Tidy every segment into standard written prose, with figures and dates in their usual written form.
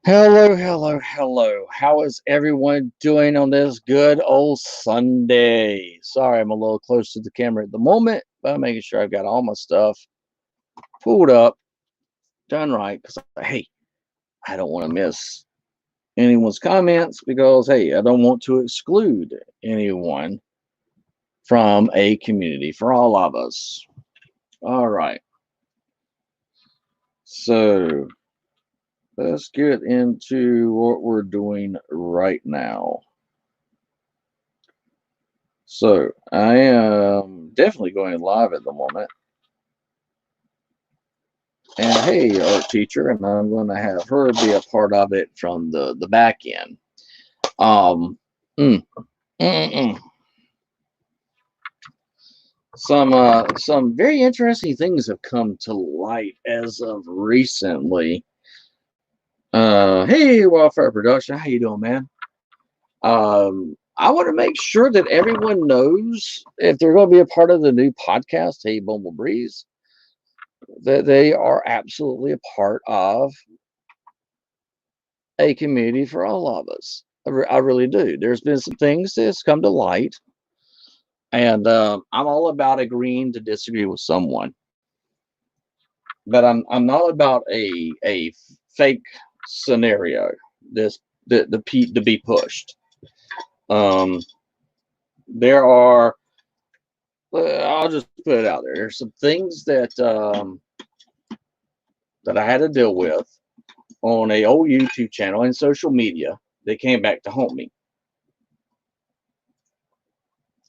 Hello, hello, hello. How is everyone doing on this good old Sunday? Sorry, I'm a little close to the camera at the moment, but I'm making sure I've got all my stuff pulled up, done right. Because, hey, I don't want to miss anyone's comments because, hey, I don't want to exclude anyone from a community for all of us. All right. So let's get into what we're doing right now. So I am definitely going live at the moment. And hey, art teacher, and I'm going to have her be a part of it from the back end. Um, mm, mm, mm. Some very interesting things have come to light as of recently. Hey, Wildfire Production, how you doing, man? I want to make sure that everyone knows if they're going to be a part of the new podcast, Hey Bumble Breeze, that they are absolutely a part of a community for all of us. I really do. There's been some things that's come to light, and I'm all about agreeing to disagree with someone, but I'm not about a fake scenario. This to be pushed. Um, there are. I'll just put it out there. There's some things that I had to deal with on a old YouTube channel and social media that came back to haunt me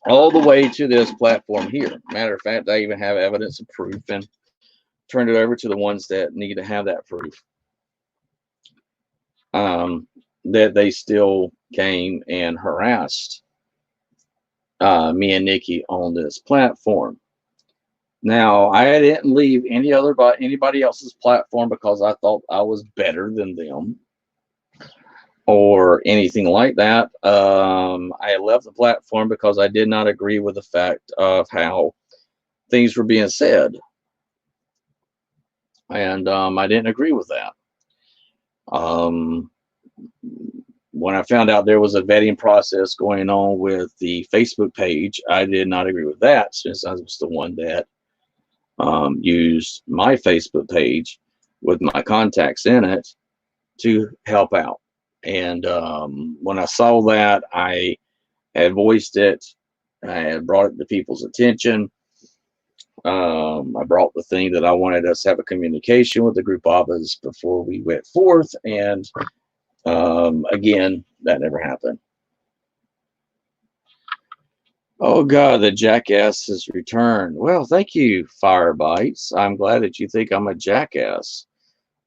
all the way to this platform here. Matter of fact, I even have evidence of proof and turned it over to the ones that need to have that proof. That they still came and harassed me and Nikki on this platform. Now, I didn't leave anybody else's platform because I thought I was better than them or anything like that. I left the platform because I did not agree with the fact of how things were being said, and I didn't agree with that. Um, when I found out there was a vetting process going on with the Facebook page, I did not agree with that since I was the one that used my Facebook page with my contacts in it to help out. And when I saw that, I had voiced it. I had brought it to people's attention. I brought the thing that I wanted us to have a communication with the group of us before we went forth, and again, that never happened. Oh God, the jackass has returned. Well, thank you, Firebites. I'm glad that you think I'm a jackass,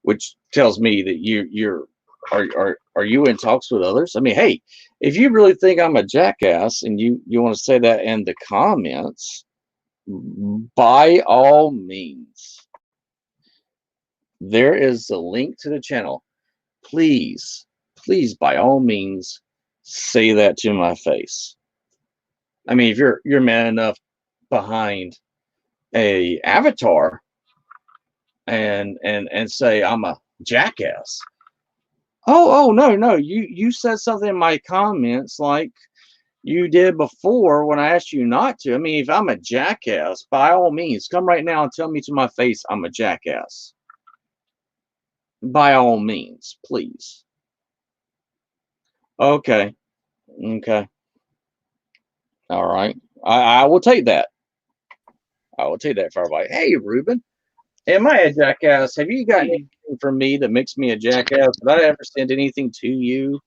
which tells me that you're are you in talks with others? I mean, hey, if you really think I'm a jackass and you want to say that in the comments, by all means, there is a link to the channel. Please, please, by all means, say that to my face. I mean, if you're man enough behind a avatar and say I'm a jackass. Oh no no, you said something in my comments like you did before when I asked you not to. I mean, if I'm a jackass, by all means, come right now and tell me to my face I'm a jackass. By all means, please. Okay, okay, all right. I will take that. I will take that for everybody. Hey, Ruben, am I a jackass? Have you got anything from me that makes me a jackass? Did I ever send anything to you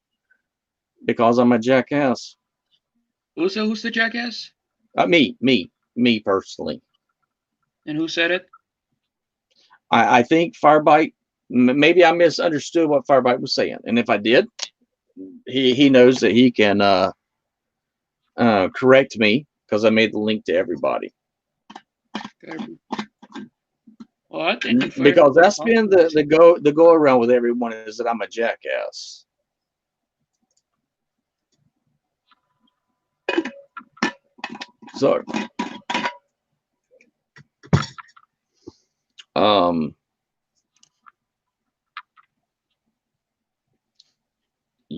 because I'm a jackass? Who's the jackass? Me personally. And who said it? I think Firebite. Maybe I misunderstood what Firebite was saying, and if I did, he knows that he can correct me because I made the link to everybody. Well, I thank you for Because that's been apologizing. the go around with everyone is that I'm a jackass. So um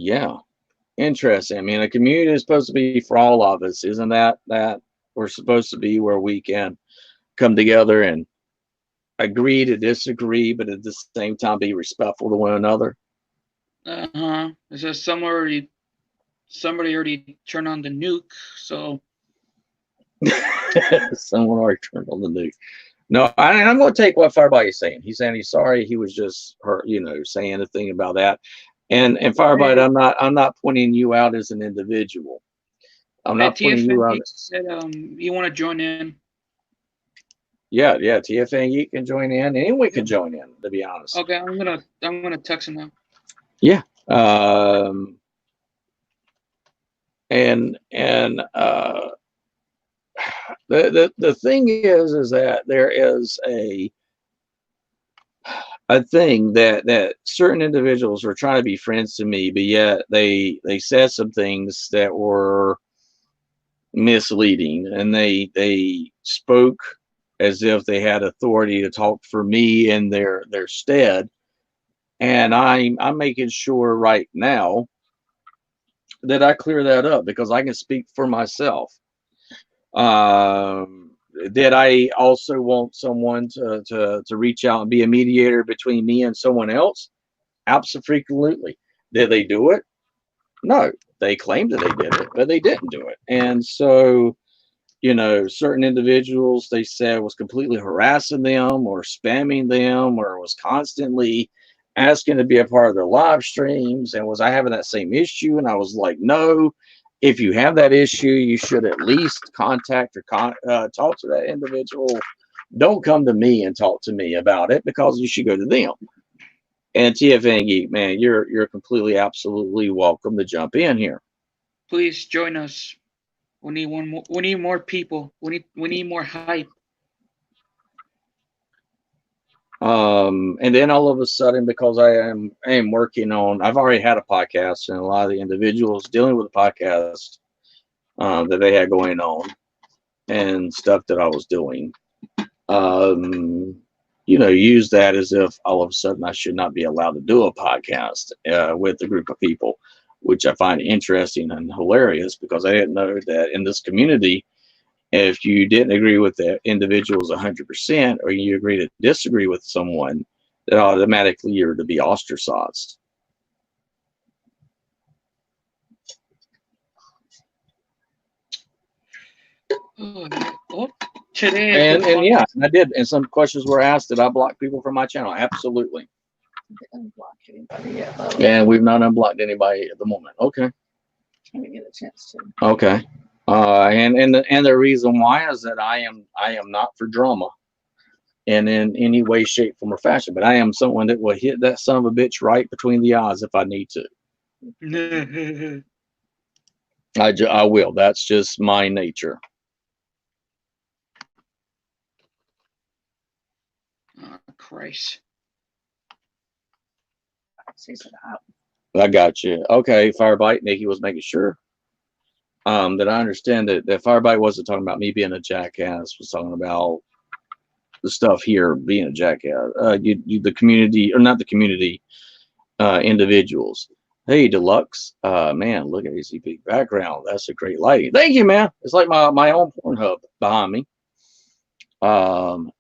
Yeah, interesting. I mean, a community is supposed to be for all of us, isn't that we're supposed to be where we can come together and agree to disagree, but at the same time be respectful to one another. Uh-huh. It says somebody already turned on the nuke, so Someone already turned on the nuke. No, I'm going to take what Firebite is saying. He's saying he's sorry. He was just hurt, saying anything about that. And Firebite, I'm not pointing you out as an individual. I'm not pointing you out. Said you want to join in. Yeah, TFN Geek can join in. Anyone can join in, to be honest. Okay, I'm gonna text him now. Yeah. The thing is that there is a thing that certain individuals were trying to be friends to me, but yet they said some things that were misleading, and they spoke as if they had authority to talk for me in their stead. And I'm making sure right now that I clear that up, because I can speak for myself. Did I also want someone to reach out and be a mediator between me and someone else? Absolutely. Did they do it? No. They claimed that they did it, but they didn't do it. And so, certain individuals they said was completely harassing them or spamming them or was constantly asking to be a part of their live streams. And was I having that same issue? And I was like, no. If you have that issue, you should at least contact or talk to that individual. Don't come to me and talk to me about it, because you should go to them. And TFN Geek, man, you're completely, absolutely welcome to jump in here. Please join us. We need one more. We need more people. We need more hype. And then all of a sudden, because I am working on, I've already had a podcast, and a lot of the individuals dealing with the podcast that they had going on and stuff that I was doing, use that as if all of a sudden I should not be allowed to do a podcast with a group of people, which I find interesting and hilarious, because I didn't know that in this community, if you didn't agree with the individuals 100%, or you agree to disagree with someone, that automatically you're to be ostracized. Today and yeah, I did. And some questions were asked, did I block people from my channel? Absolutely. And we've not unblocked anybody at the moment. Okay. I didn't get a chance to. Okay. And the reason why is that I am not for drama, and in any way, shape, form, or fashion. But I am someone that will hit that son of a bitch right between the eyes if I need to. I will. That's just my nature. Oh, Christ. I got you. Okay, Firebite. Nikki was making sure that I understand that Firebite wasn't talking about me being a jackass. Was talking about the stuff here being a jackass. The community, or not the community, individuals. Hey, Deluxe. Man, look at ACP background. That's a great lighting. Thank you, man. It's like my own Pornhub behind me.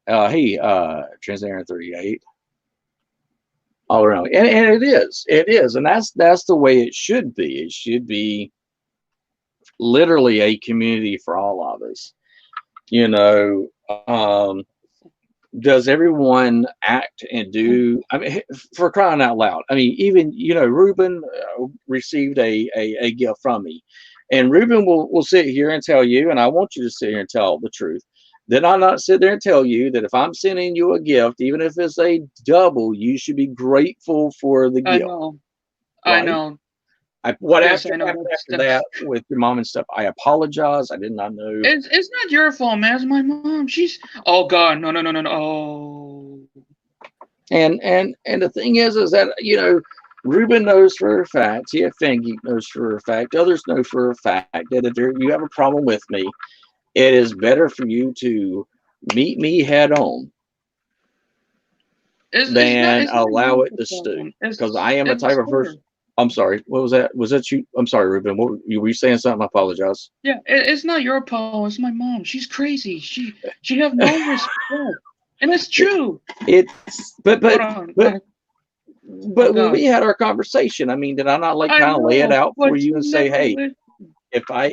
Hey, Transparent 38. All around, and it is, and that's the way it should be. It should be literally a community for all of us. Does everyone act and do? I mean, for crying out loud! I mean, even Ruben received a gift from me, and Ruben will sit here and tell you, and I want you to sit here and tell the truth. Then I'll not sit there and tell you that if I'm sending you a gift, even if it's a double, you should be grateful for the gift. I know. After that with your mom and stuff, I apologize. I did not know. It's not your fault, man. It's my mom. She's. Oh God, no. Oh. And the thing is that Ruben knows for a fact, TFN Geek knows for a fact, others know for a fact that if you have a problem with me, it is better for you to meet me head on than allow it to stew. Because I am a type of person. I'm sorry. What was that? Was that you? I'm sorry, Ruben. What were you saying? Something? I apologize. Yeah, it's not your problem. It's my mom. She's crazy. She have no respect, and it's true. It's but Hold but on. but Oh but when God. we had our conversation, I mean, did I not like I kind of lay it know, out but for you she and say, never hey, listened.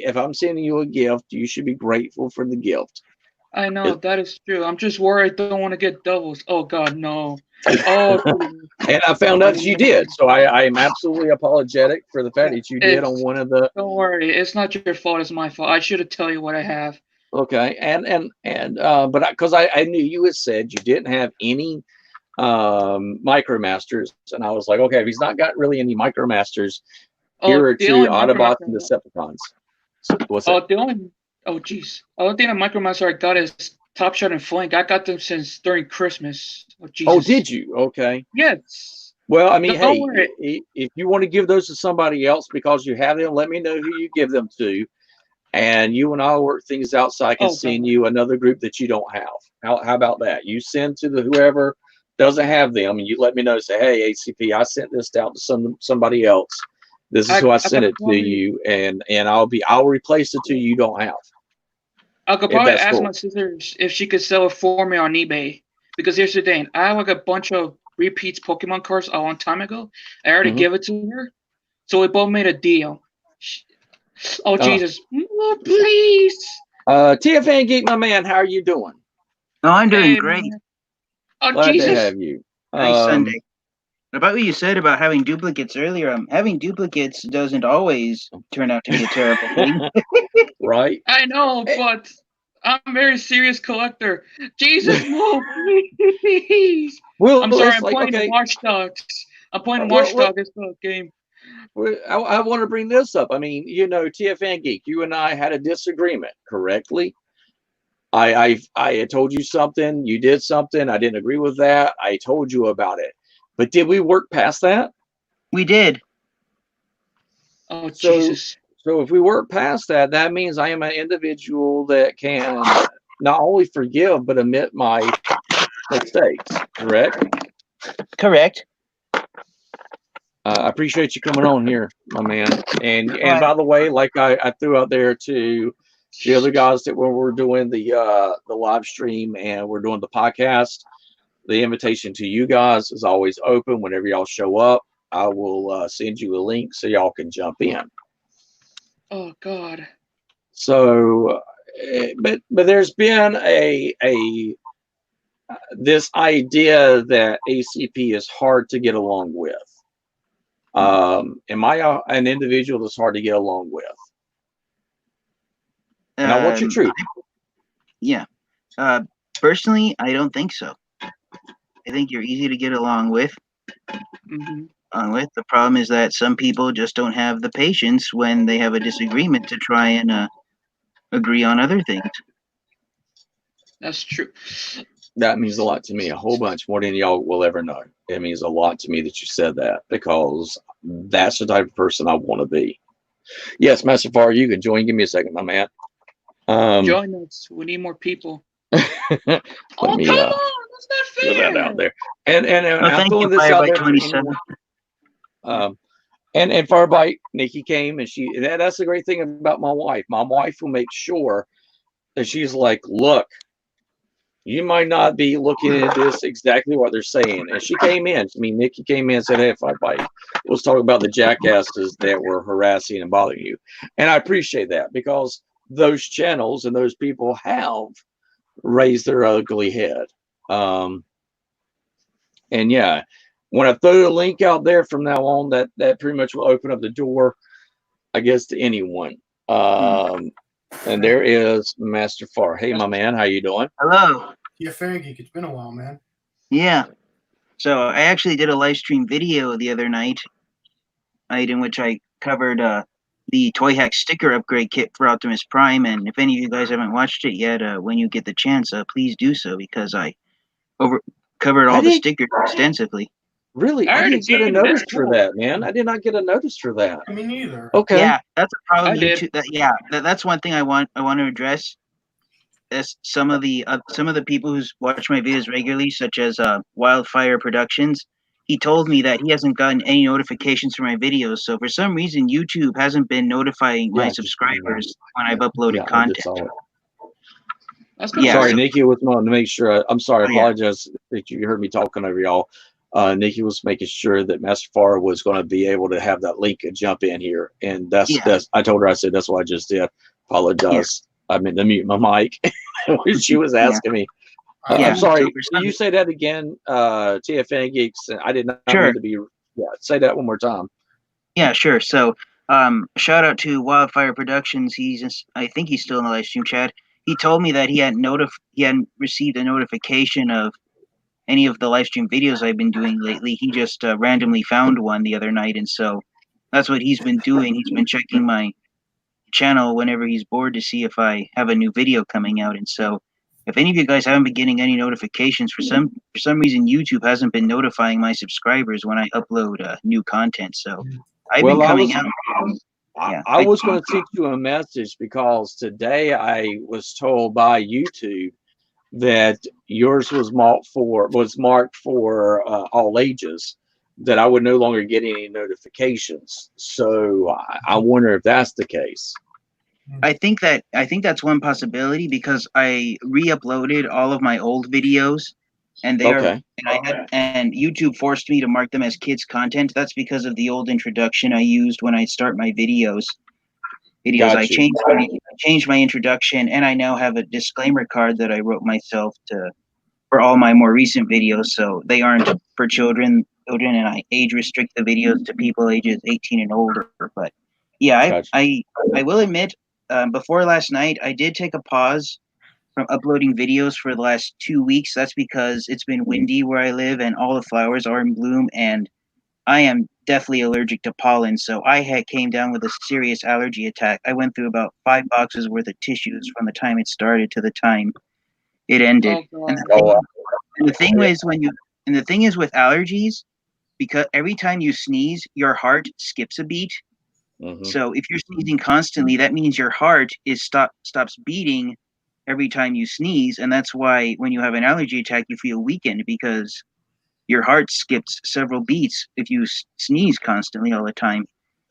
if I'm sending you a gift, you should be grateful for the gift. I know It- that is true. I'm just worried. I don't want to get doubles. Oh God, no. Oh, Jesus. And I found out that you did, so I am absolutely apologetic for the fact Yeah, that you did on it's one of the. don't worry. It's not your fault. It's my fault. I should have tell you what I have. Okay, but because I knew you had said you didn't have any MicroMasters, and I was like, okay, if he's not got really any MicroMasters, here Oh, are the two only Autobots and micromaster. Decepticons. What's it? Oh, the only. Oh, jeez. The only thing that micromaster I got is Top Shot and Flank. I got them since during Christmas. Oh, Jesus. Oh, did you? Okay. Yes. Well, I mean, Don't hey, worry. if you want to give those to somebody else because you have them, let me know who you give them to, and you and I'll work things out so I can Oh, send God. you another group that you don't have. How about that? You send to the whoever doesn't have them, and you let me know. Say, hey, ACP, I sent this out to somebody else. This is who I I sent could it to probably, you, and I'll replace the two you don't have, I could if probably that's ask my cool. sister if she could sell it for me on eBay. Because here's the thing. I have like a bunch of repeats Pokemon cards a long time ago. I already Mhm. gave it to her. So we both made a deal. Oh, Uh, Jesus. Oh, please. TFN Geek, my man, how are you doing? No, I'm doing Hey, great. man. Oh, Glad to Jesus. have you. Nice Sunday. About what you said about having duplicates earlier, having duplicates doesn't always turn out to be a terrible thing. Right? I know, Eh, but I'm a very serious collector. Jesus, no, please. Well, I'm sorry, it's I'm like, playing okay, Watch Dogs. I'm playing well, Watch Dogs, this game. I want to bring this up. I mean, TFN Geek, you and I had a disagreement, correctly? I had told you something, you did something, I didn't agree with that. I told you about it. But did we work past that? We did. Oh, So Jesus. so if we work past that, that means I am an individual that can not only forgive but admit my mistakes, correct? Correct. I appreciate you coming on here, my man. And Right. by the way, like I threw out there to the other guys that we're doing the live stream and we're doing the podcast, the invitation to you guys is always open. Whenever y'all show up, I will send you a link so y'all can jump in. Oh, God. So, but there's been this idea that ACP is hard to get along with. Am I an individual that's hard to get along with? And I want your truth. Yeah. Personally, I don't think so. I think you're easy to get along with. Mm-hmm. The problem is that some people just don't have the patience when they have a disagreement to try and agree on other things. That's true. That means a lot to me, a whole bunch more than y'all will ever know. It means a lot to me that you said that because that's the type of person I want to be. Yes, Master Far, you can join. Give me a second, my man. Join us. We need more people. Let Oh, me come on. That's not put fair. that out there. And Well, I'm thank you, throwing this out there for Firebite27. anyone. And Firebite, Nikki came and that's the great thing about my wife. My wife will make sure that she's like, look, you might not be looking at this exactly what they're saying. And she came in. I mean, Nikki came in and said, hey, Firebite, let's talk about the jackasses that were harassing and bothering you. And I appreciate that because those channels and those people have raised their ugly head. And yeah, when I throw the link out there from now on, that pretty much will open up the door, I guess, to anyone. And there is Master Far. Hey, my man, how you doing? Hello. Yeah, Fairy Geek, it's been a while, man. Yeah. So I actually did a live stream video the other night, in which I covered the Toy Hack sticker upgrade kit for Optimus Prime. And if any of you guys haven't watched it yet, when you get the chance, please do so because I covered all the stickers extensively. Really? I didn't get a notice for that, man. I did not get a notice for that. Me neither. Okay. Yeah, that's a problem. I did. That's one thing I want to address. As some of the people who watch my videos regularly, such as Wildfire Productions, he told me that he hasn't gotten any notifications for my videos. So for some reason, YouTube hasn't been notifying my Yeah, just- subscribers when I've uploaded Yeah, I content. just saw it. That's not Yeah, Sorry, so- Nikki was wanting to make sure. I'm sorry. I Oh, yeah. apologize that you heard me talking over y'all. Nikki was making sure that Master Farah was going to be able to have that link and jump in here, and that's Yeah. I told her, I said that's what I just did. Apologize. I meant to mute my mic when she was asking me. Yeah, I'm sorry. so for Can some- you say that again? TFN Geeks. I did not Sure. mean to be. Yeah, say that one more time. Yeah, sure. So, shout out to Wildfire Productions. I think he's still in the live stream chat. He told me that he hadn't received a notification of any of the live stream videos I've been doing lately. He just randomly found one the other night, and so that's what he's been doing. He's been checking my channel whenever he's bored to see if I have a new video coming out. And so, if any of you guys haven't been getting any notifications for some reason, YouTube hasn't been notifying my subscribers when I upload new content. So I've been coming out. Yeah, I was going to send you a message because today I was told by YouTube that yours was marked for all ages, that I would no longer get any notifications. So I wonder if that's the case. I think that's one possibility because I re-uploaded all of my old videos, and they Okay. and YouTube forced me to mark them as kids content. That's because of the old introduction I used when I start my videos. Got I you. changed my introduction, and I now have a disclaimer card that I wrote myself for all my more recent videos, so they aren't for children, and I age restrict the videos to people ages 18 and older. But yeah, Gotcha. I will admit, before last night, I did take a pause from uploading videos for the last 2 weeks. That's because it's been windy where I live, and all the flowers are in bloom, and I am deathly allergic to pollen, so I came down with a serious allergy attack. I went through about 5 boxes worth of tissues from the time it started to the time it ended. Oh, And God. the thing is with allergies, because every time you sneeze, your heart skips a beat. Mhm. So if you're sneezing constantly, that means your heart stops beating every time you sneeze, and that's why when you have an allergy attack, you feel weakened because your heart skips several beats if you sneeze constantly all the time.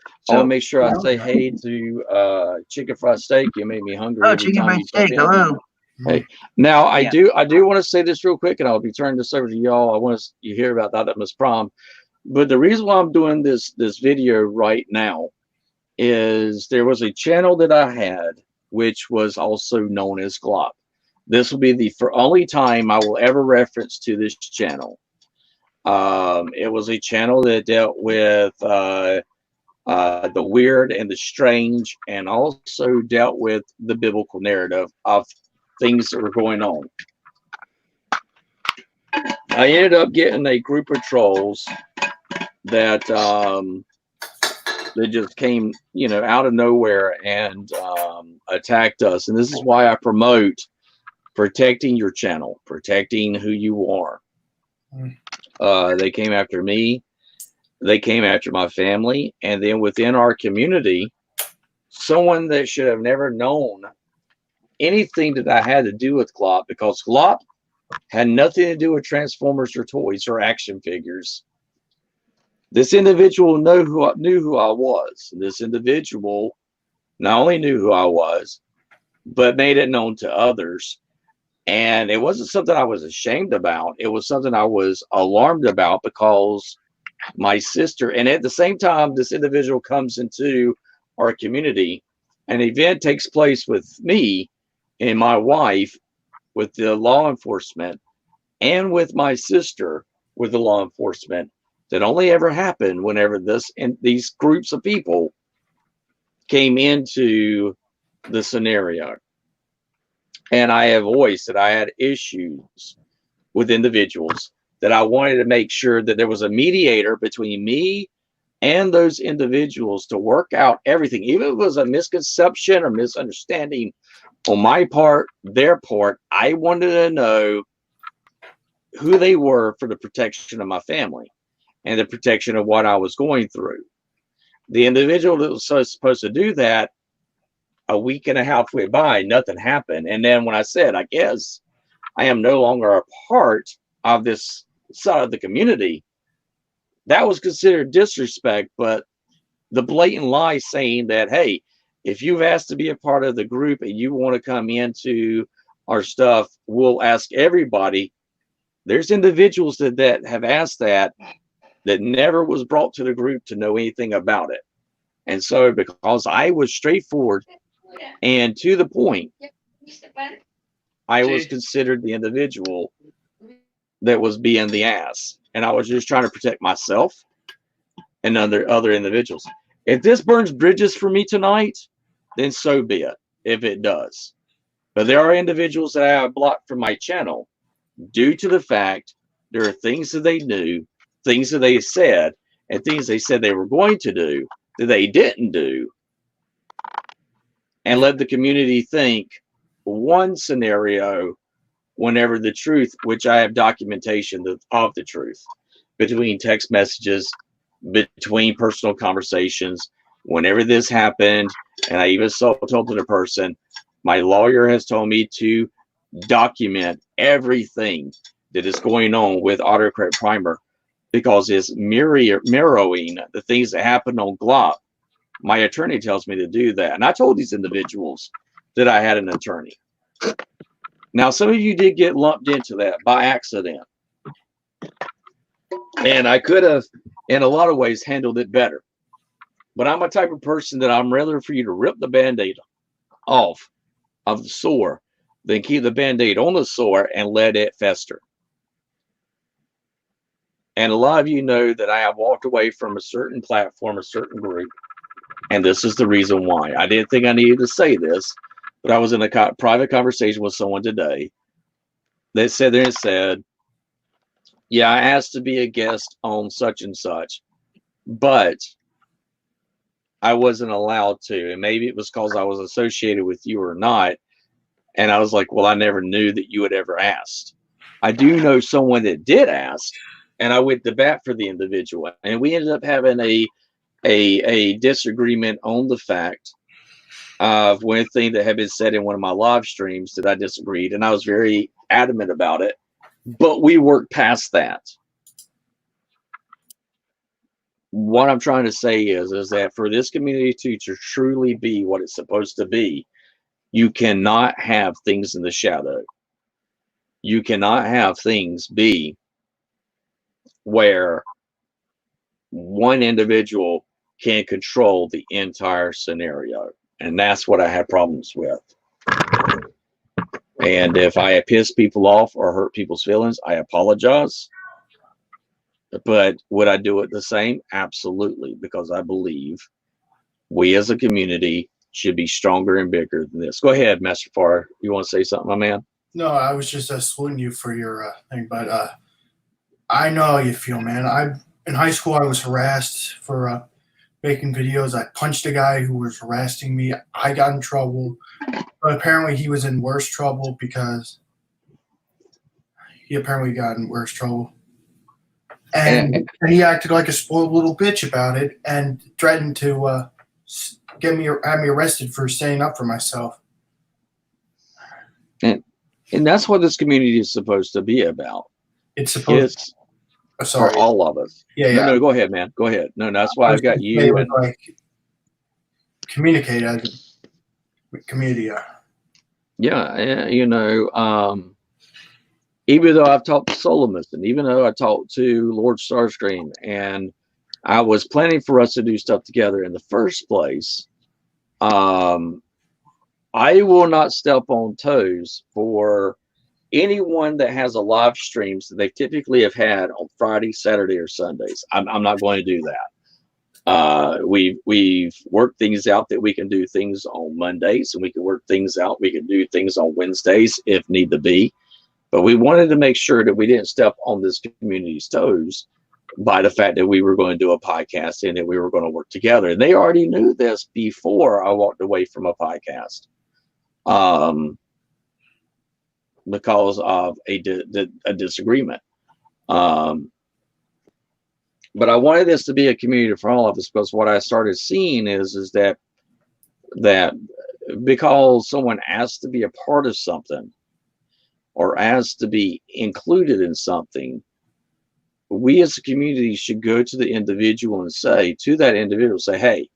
I want So, to make sure I say hey to Chicken Fried Steak. You made me hungry. oh, every chicken time fried you jump steak, in. hello. Hey, now I Yeah. do want to say this real quick, and I'll be turning this over to y'all. I want you hear about that at Miss Prom, but the reason why I'm doing this video right now is there was a channel that I had, which was also known as Glop. This will be the only time I will ever reference to this channel. It was a channel that dealt with the weird and the strange, and also dealt with the biblical narrative of things that were going on. I ended up getting a group of trolls that they just came, out of nowhere and attacked us. And this is why I promote protecting your channel, protecting who you are. They came after me. They came after my family. And then within our community, someone that should have never known anything that I had to do with Glop, because Glop had nothing to do with Transformers or toys or action figures. This individual knew who I was. This individual not only knew who I was, but made it known to others. And it wasn't something I was ashamed about. It was something I was alarmed about, because my sister, and at the same time, this individual comes into our community. An event takes place with me and my wife with the law enforcement, and with my sister with the law enforcement, that only ever happened whenever these groups of people came into the scenario. And I have voiced that I had issues with individuals, that I wanted to make sure that there was a mediator between me and those individuals to work out everything, even if it was a misconception or misunderstanding on my part, their part. I wanted to know who they were for the protection of my family and the protection of what I was going through. The individual that was supposed to do that, a week and a half went by, nothing happened. And then when I said, I guess I am no longer a part of this side of the community, that was considered disrespect, but the blatant lie saying that, hey, if you've asked to be a part of the group and you want to come into our stuff, we'll ask everybody. There's individuals that have asked that never was brought to the group to know anything about it. And so because I was straightforward and to the point, I was considered the individual that was being the ass. And I was just trying to protect myself and other individuals. If this burns bridges for me tonight, then so be it, if it does. But there are individuals that I have blocked from my channel due to the fact there are things that they knew, things that they said, and things they said they were going to do that they didn't do, and let the community think one scenario whenever the truth, which I have documentation of the truth, between text messages, between personal conversations, whenever this happened, and I even told the person, my lawyer has told me to document everything that is going on with Autocrat Primer because it's mirroring the things that happened on Glop. My attorney tells me to do that. And I told these individuals that I had an attorney. Now, some of you did get lumped into that by accident. And I could have, in a lot of ways, handled it better. But I'm a type of person that I'm rather for you to rip the Band-Aid off of the sore than keep the Band-Aid on the sore and let it fester. And a lot of you know that I have walked away from a certain platform, a certain group. And this is the reason why. I didn't think I needed to say this, but I was in a private conversation with someone today that said, yeah, I asked to be a guest on such and such, but I wasn't allowed to. And maybe it was because I was associated with you or not. And I was like, well, I never knew that you had ever asked. I do know someone that did ask, and I went to bat for the individual. And we ended up having a disagreement on the fact of one thing that had been said in one of my live streams that I disagreed. And I was very adamant about it. But we worked past that. What I'm trying to say is that for this community to truly be what it's supposed to be, you cannot have things in the shadow. You cannot have things be where one individual can control the entire scenario. And that's what I have problems with. And if I have pissed people off or hurt people's feelings, I apologize. But would I do it the same? Absolutely, because I believe we as a community should be stronger and bigger than this. Go ahead, Master Farr. You want to say something, my man? No, I was just saluting you for your thing, but I know how you feel, man. In high school, I was harassed for making videos. I punched a guy who was harassing me. I got in trouble, but apparently he was in worse trouble because he apparently got in worse trouble. And he acted like a spoiled little bitch about it and threatened to have me arrested for standing up for myself. And that's what this community is supposed to be about. It's supposed for all of us. Yeah. No, go ahead, man. Go ahead. No, that's why I've got you. And like communicate as a community. Yeah, you know, even though I've talked to Solomus, and even though I talked to Lord Starscream, and I was planning for us to do stuff together in the first place, I will not step on toes for anyone that has a live streams that they typically have had on Friday, Saturday, or Sundays. I'm not going to do that. We've worked things out that we can do things on Mondays, and we can work things out. We can do things on Wednesdays if need to be. But we wanted to make sure that we didn't step on this community's toes by the fact that we were going to do a podcast and that we were going to work together. And they already knew this before I walked away from a podcast, because of a disagreement. But I wanted this to be a community for all of us, because what I started seeing is that because someone asked to be a part of something or asked to be included in something, we as a community should go to the individual and say to that individual, say, hey,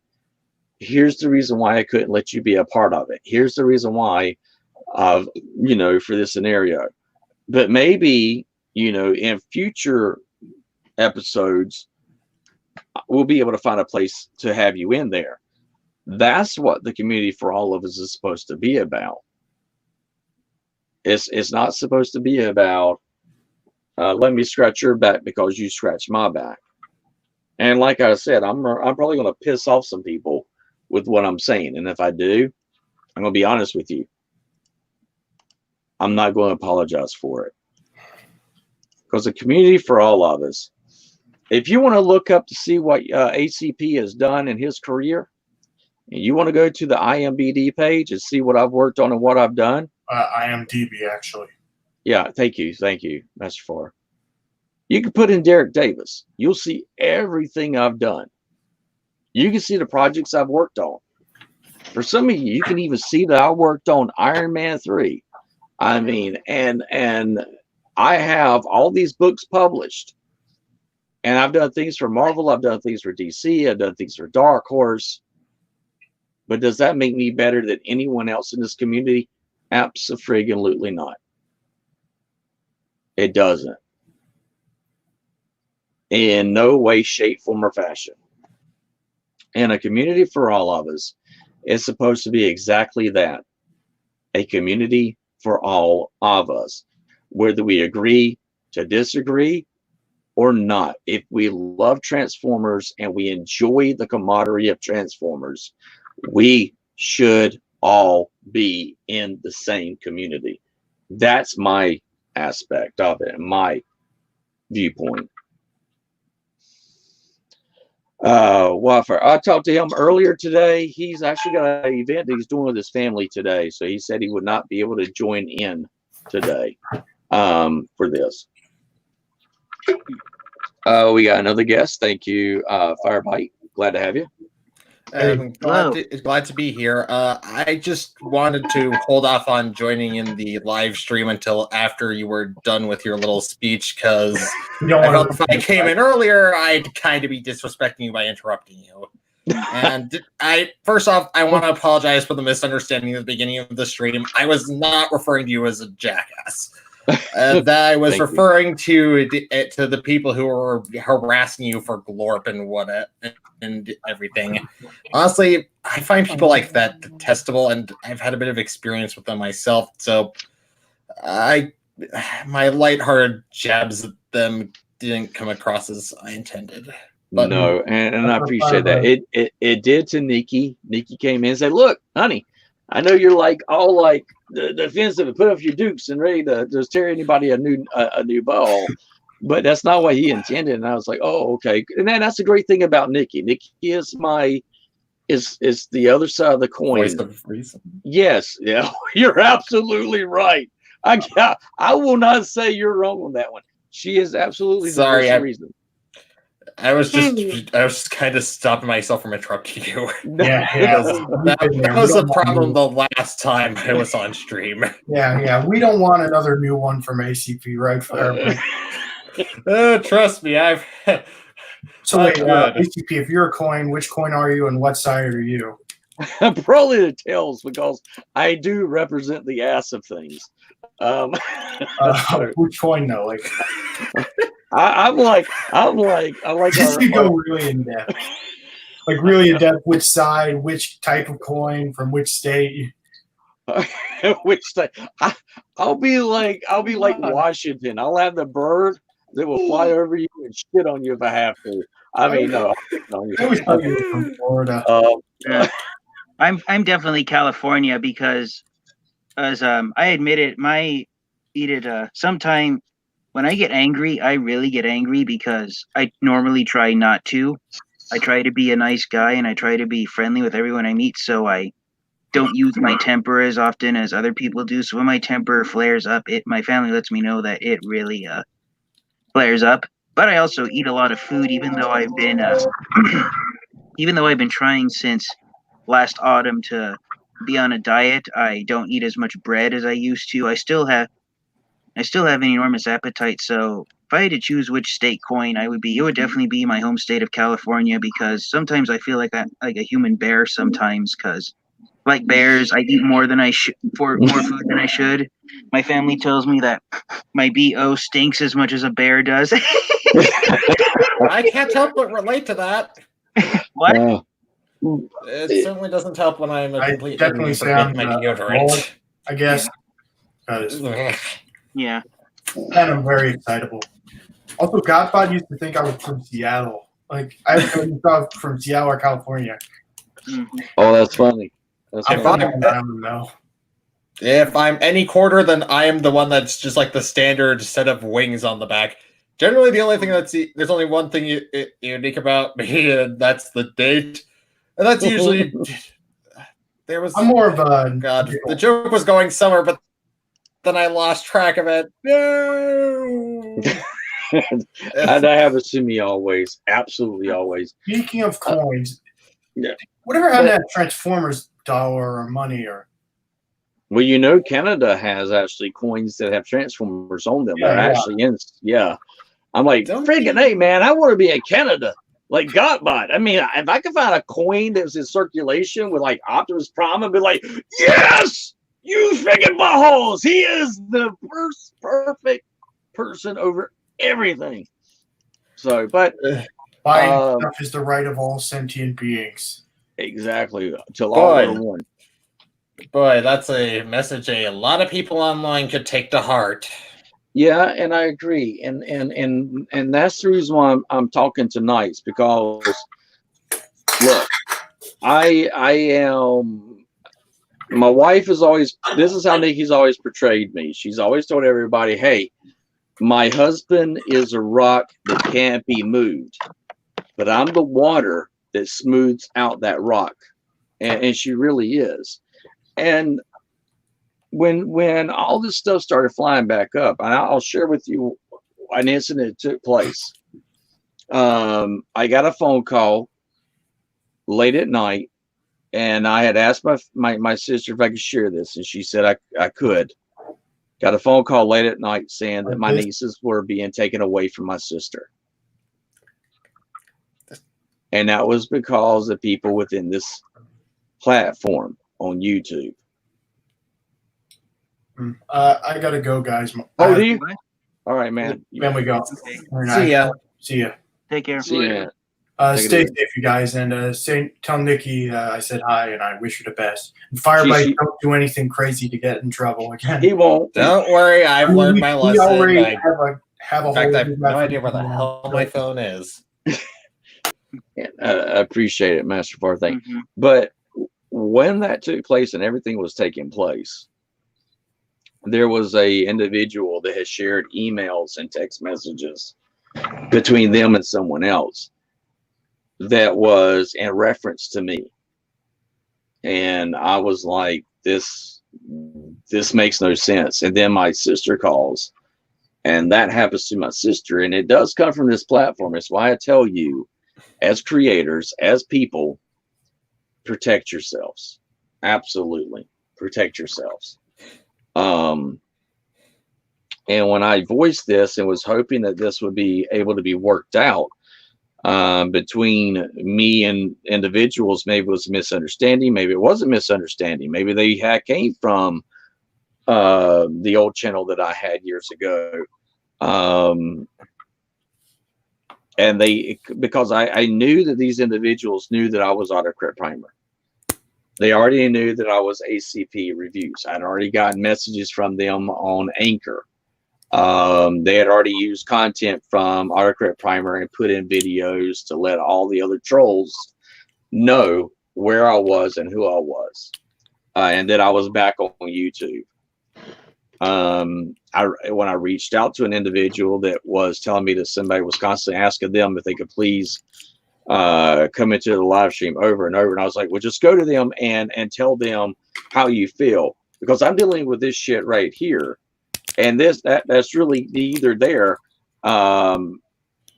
here's the reason why I couldn't let you be a part of it. Here's the reason why, for this scenario. But maybe, in future episodes, we'll be able to find a place to have you in there. That's what the community for all of us is supposed to be about. It's not supposed to be about, let me scratch your back because you scratched my back. And like I said, I'm probably going to piss off some people with what I'm saying. And if I do, I'm going to be honest with you. I'm not going to apologize for it. Because the community for all of us, if you want to look up to see what ACP has done in his career, and you want to go to the IMBD page and see what I've worked on and what I've done. IMDb, actually. Yeah, thank you, Master Farr. You can put in Derek Davis. You'll see everything I've done. You can see the projects I've worked on. For some of you, you can even see that I worked on Iron Man 3. I mean, and I have all these books published. And I've done things for Marvel. I've done things for DC. I've done things for Dark Horse. But does that make me better than anyone else in this community? Abso-friggin-lutely not. It doesn't. In no way, shape, form, or fashion. And a community for all of us is supposed to be exactly that. A community for all of us. Whether we agree to disagree or not. If we love Transformers and we enjoy the camaraderie of Transformers, we should all be in the same community. That's my aspect of it, my viewpoint. Waffer, I talked to him earlier today. He's actually got an event that he's doing with his family today, so he said he would not be able to join in today for this. We got another guest. Thank you, Firebite. Glad to have you. Glad to be here. I just wanted to hold off on joining in the live stream until after you were done with your little speech, because I felt if I came in earlier, I'd kind of be disrespecting you by interrupting you. And first off, I want to apologize for the misunderstanding at the beginning of the stream. I was not referring to you as a jackass. That I was referring to the people who were harassing you for Glorp and everything. Honestly, I find people like that detestable, and I've had a bit of experience with them myself. So, my lighthearted jabs at them didn't come across as I intended. But no, and I appreciate that. It did to Nikki. Nikki came in and said, "Look, honey, I know you're like all like the defensive and put up your dukes and ready to just tear anybody a new ball, but that's not what he intended." And I was like, "Oh, okay." And then that's the great thing about Nikki. Nikki is is the other side of the coin. Voice of reason. Yes, yeah, you're absolutely right. I will not say you're wrong on that one. She is absolutely the voice of reason. I was just kind of stopping myself from interrupting you. Yeah. That was the problem the last time I was on stream. Yeah. We don't want another new one from ACP, right? Trust me, I've. So wait, ACP, if you're a coin, which coin are you, and what side are you? Probably the tails, because I do represent the ass of things. Which coin though? Like. I like you go really in depth. Like really in depth, which side, which type of coin, from which state. Which state? I'll be like Washington. I'll have the bird that will fly over you and shit on you if I have to. I mean, no. I always thought you were from Florida. I'm definitely California, because as I admitted, sometime when I get angry, I really get angry, because I normally try not to. I try to be a nice guy, and I try to be friendly with everyone I meet, so I don't use my temper as often as other people do. So when my temper flares up, my family lets me know that it really flares up. But I also eat a lot of food, even though I've been trying since last autumn to be on a diet. I don't eat as much bread as I used to. I still have an enormous appetite, so I had to choose which state coin I would be, it would definitely be my home state of California, because sometimes I feel like I'm like a human bear sometimes, because like bears, I eat more than I should, for more food than I should. My family tells me that my BO stinks as much as a bear does. I can't help but relate to that. What? It certainly doesn't help when I'm a I complete definitely nerd say for I'm my the deodorant. bullet, I guess. 'Cause- Yeah. and I'm very excitable. Also, Godpod used to think I was from Seattle. Like, I was from Seattle or California. Mhm. Oh, that's funny. That's I'm funny. from Long Island, though. If I'm any quarter, then I am the one that's just like the standard set of wings on the back. Generally, the only thing there's only one thing unique about me, and that's the date. And that's usually there was. I'm more of a God, the joke was going somewhere, but then I lost track of it. No. And that happens to me always. Absolutely always. Speaking of coins, yeah. whatever happened to that Transformers dollar or money or Well, you know, Canada has actually coins that have Transformers on them. Yeah, They're yeah. actually in. Yeah. I'm like, Don't freaking you- hey, man, I want to be in Canada. Like Godbot. I mean, if I could find a coin that was in circulation with like Optimus Prime, I'd be like, yes, you freaking buttholes. He is the first perfect person over everything. So, but buying stuff is the right of all sentient beings. exactly. Till all Boy. are one. Boy, that's a message a lot of people online could take to heart. Yeah, and I agree, and that's the reason why I'm talking tonight, is because look, I am. My wife is always. This is how Nikki's always portrayed me. She's always told everybody, "Hey, my husband is a rock that can't be moved, but I'm the water that smooths out that rock," and she really is. And when all this stuff started flying back up, and I'll share with you an incident that took place. I got a phone call late at night, and I had asked my sister if I could share this, and she said I could. Got a phone call late at night saying that my nieces were being taken away from my sister. And that was because of people within this platform on YouTube. I gotta go, guys. Oh, do you? All right, man. Then we go. Okay. Very nice. See ya. See ya. Take care. See you, man. Take it Stay easy. safe, you guys, and tell Nikki I said hi and I wish her the best. And Firelight, She- don't do anything crazy to get in trouble again. He won't. Don't worry, I've learned my We lesson. already I, have a in fact, whole I have new no reference idea where the going hell on. my phone is. I appreciate it, Master Far. Thank you. Mhm. But when that took place and everything was taking place, there was a individual that had shared emails and text messages between them and someone else that was in reference to me. And I was like, this makes no sense. And then my sister calls, and that happens to my sister, and it does come from this platform. It's why I tell you, as creators, as people, protect yourselves. Absolutely protect yourselves. And when I voiced this and was hoping that this would be able to be worked out between me and individuals, maybe it was a misunderstanding, maybe it wasn't misunderstanding, maybe they came from the old channel that I had years ago. And because I knew that these individuals knew that I was Autocrat Primer. They already knew that I was ACP Reviews. I'd already gotten messages from them on Anchor. They had already used content from Autocrat Primer and put in videos to let all the other trolls know where I was and who I was, and that I was back on YouTube. When I reached out to an individual that was telling me that somebody was constantly asking them if they could please come into the live stream over and over, and I was like, well, just go to them and tell them how you feel, because I'm dealing with this shit right here, and that's really either there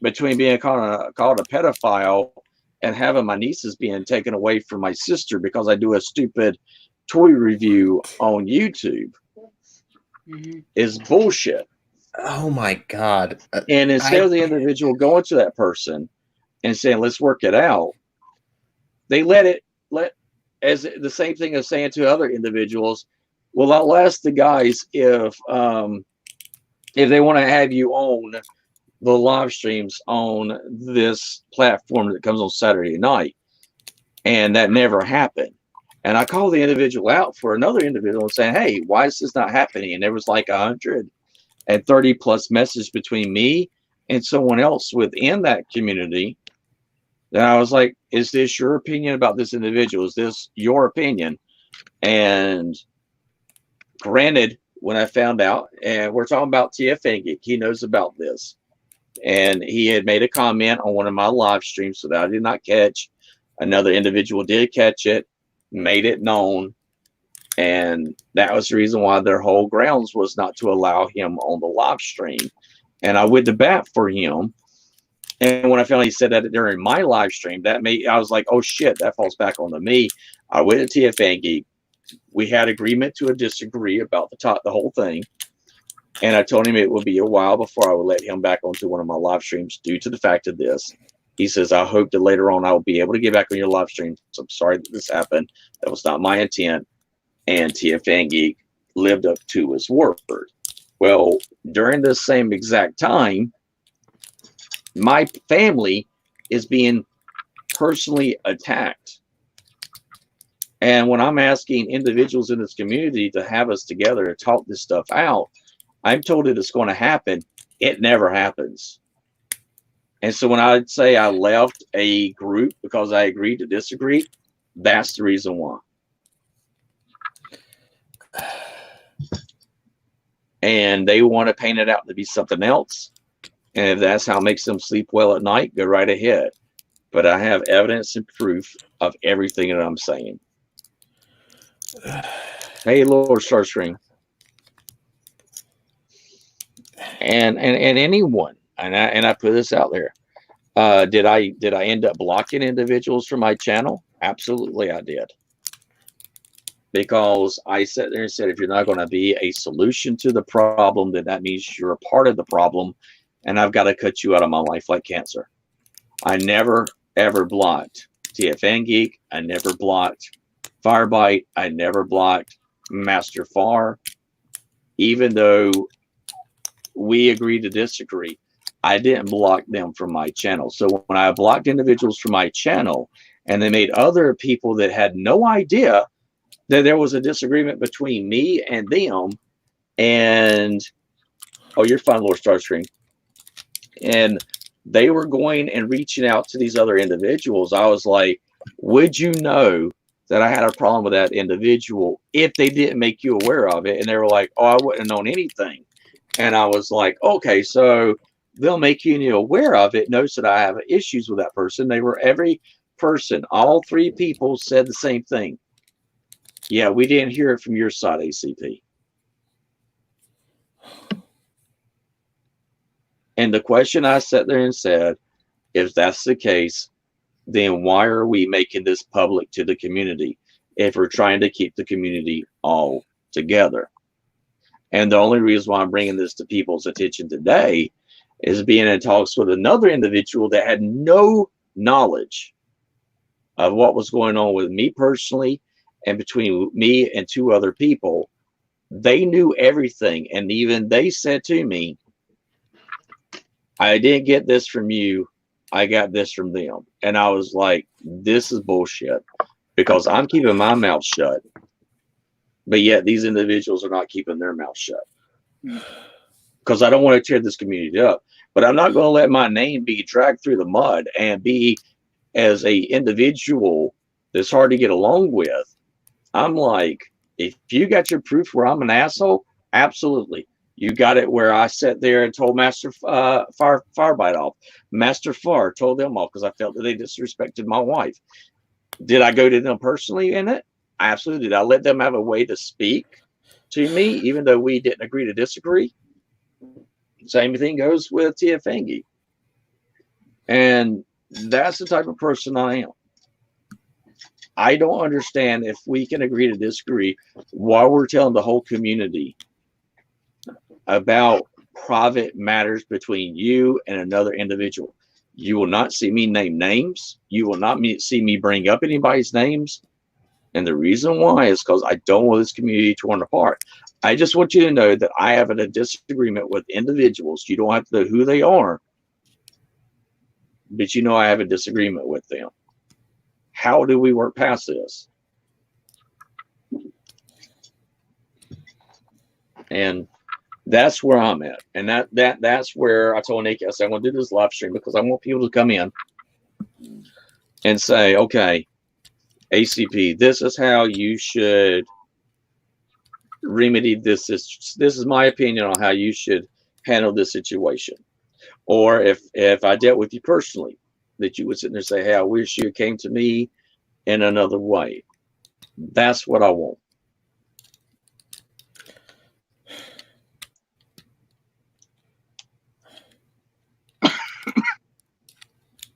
between being called a pedophile and having my nieces being taken away from my sister because I do a stupid toy review on YouTube is bullshit. Oh my God. And instead of the individual going to that person and saying, let's work it out, they let as the same thing as saying to other individuals, well, I'll ask the guys if they want to have you on the live streams on this platform that comes on Saturday night. And that never happened. And I called the individual out for another individual and saying, hey, why is this not happening? And there was like 130 plus messages between me and someone else within that community. Then I was like, is this your opinion about this individual? Is this your opinion? And granted, when I found out, and we're talking about TFN Geek, he knows about this. And he had made a comment on one of my live streams so that I did not catch. Another individual did catch it, made it known. And that was the reason why their whole grounds was not to allow him on the live stream. And I went to bat for him. And when I found he said that during my live stream, I was like, oh shit, that falls back onto me. I went to TFN Geek. We had agreement to a disagree about the whole thing. And I told him it would be a while before I would let him back onto one of my live streams due to the fact of this. He says, I hope that later on I will be able to get back on your live stream. So I'm sorry that this happened. That was not my intent. And TFN Geek lived up to his word. Well, during the same exact time, my family is being personally attacked. And when I'm asking individuals in this community to have us together to talk this stuff out, I'm told that it's going to happen. It never happens. And so when I say I left a group because I agreed to disagree, that's the reason why. And they want to paint it out to be something else. And if that's how it makes them sleep well at night, go right ahead. But I have evidence and proof of everything that I'm saying. Hey, Lord Starscream. And anyone, and I put this out there. Did I end up blocking individuals from my channel? Absolutely, I did. Because I sat there and said, if you're not going to be a solution to the problem, then that means you're a part of the problem, and I've got to cut you out of my life like cancer. I never ever blocked TFN Geek. I never blocked Firebite. I never blocked Master Far, even though we agreed to disagree. I didn't block them from my channel. So when I blocked individuals from my channel and they made other people that had no idea that there was a disagreement between me and them, and oh, you're fine, Lord Starscream. And they were going and reaching out to these other individuals. I was like, would you know that I had a problem with that individual if they didn't make you aware of it? And they were like, oh, I wouldn't have known anything. And I was like, okay, so they'll make you aware of it. Notice that I have issues with that person. They were every person, all three people said the same thing. Yeah, we didn't hear it from your side, ACP. And the question I sat there and said, if that's the case, then why are we making this public to the community if we're trying to keep the community all together? And the only reason why I'm bringing this to people's attention today is being in talks with another individual that had no knowledge of what was going on with me personally and between me and two other people. They knew everything. And even they said to me, I didn't get this from you. I got this from them. And I was like, this is bullshit, because I'm keeping my mouth shut. But yet these individuals are not keeping their mouth shut. Because I don't want to tear this community up. But I'm not going to let my name be dragged through the mud and be as a individual that's hard to get along with. I'm like, if you got your proof where I'm an asshole, absolutely. You got it where I sat there and told Master Firebite off. Master Far told them off because I felt that they disrespected my wife. Did I go to them personally in it? I absolutely did. I let them have a way to speak to me, even though we didn't agree to disagree. Same thing goes with TFN Geek. And that's the type of person I am. I don't understand if we can agree to disagree while we're telling the whole community about private matters between you and another individual. You will not see me name names. You will not see me bring up anybody's names. And the reason why is because I don't want this community torn apart. I just want you to know that I have a disagreement with individuals. You don't have to know who they are, but you know I have a disagreement with them. How do we work past this? And that's where I'm at. And that's where I told Nikki, I said, I'm going to do this live stream because I want people to come in and say, okay, ACP, this is how you should remedy this. This is my opinion on how you should handle this situation. Or if I dealt with you personally, that you would sit there and say, hey, I wish you came to me in another way. That's what I want.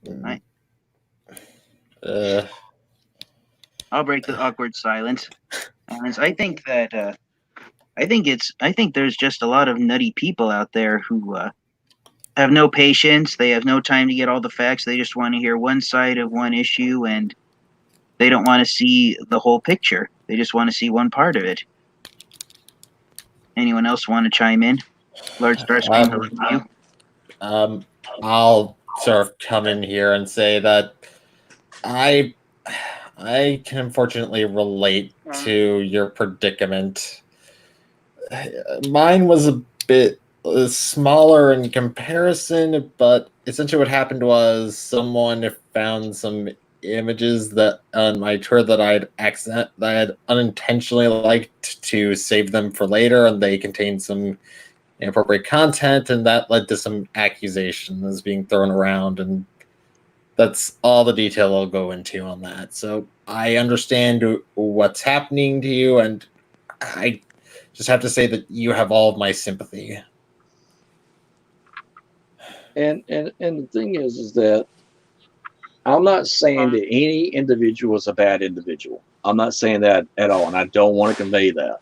Right. I'll break the awkward silence. I think that I think there's just a lot of nutty people out there who have no patience. They have no time to get all the facts. They just want to hear one side of one issue, and they don't want to see the whole picture. They just want to see one part of it. Anyone else want to chime in? Lord Starscream, I'll sort of come in here and say that I can unfortunately relate to your predicament. Mine was a bit smaller in comparison, but essentially what happened was someone found some images that on my tour that I had unintentionally liked to save them for later, and they contained some inappropriate content, and that led to some accusations being thrown around, and that's all the detail I'll go into on that. So I understand what's happening to you, and I just have to say that you have all of my sympathy. And the thing is that I'm not saying that any individual is a bad individual. I'm not saying that at all, and I don't want to convey that.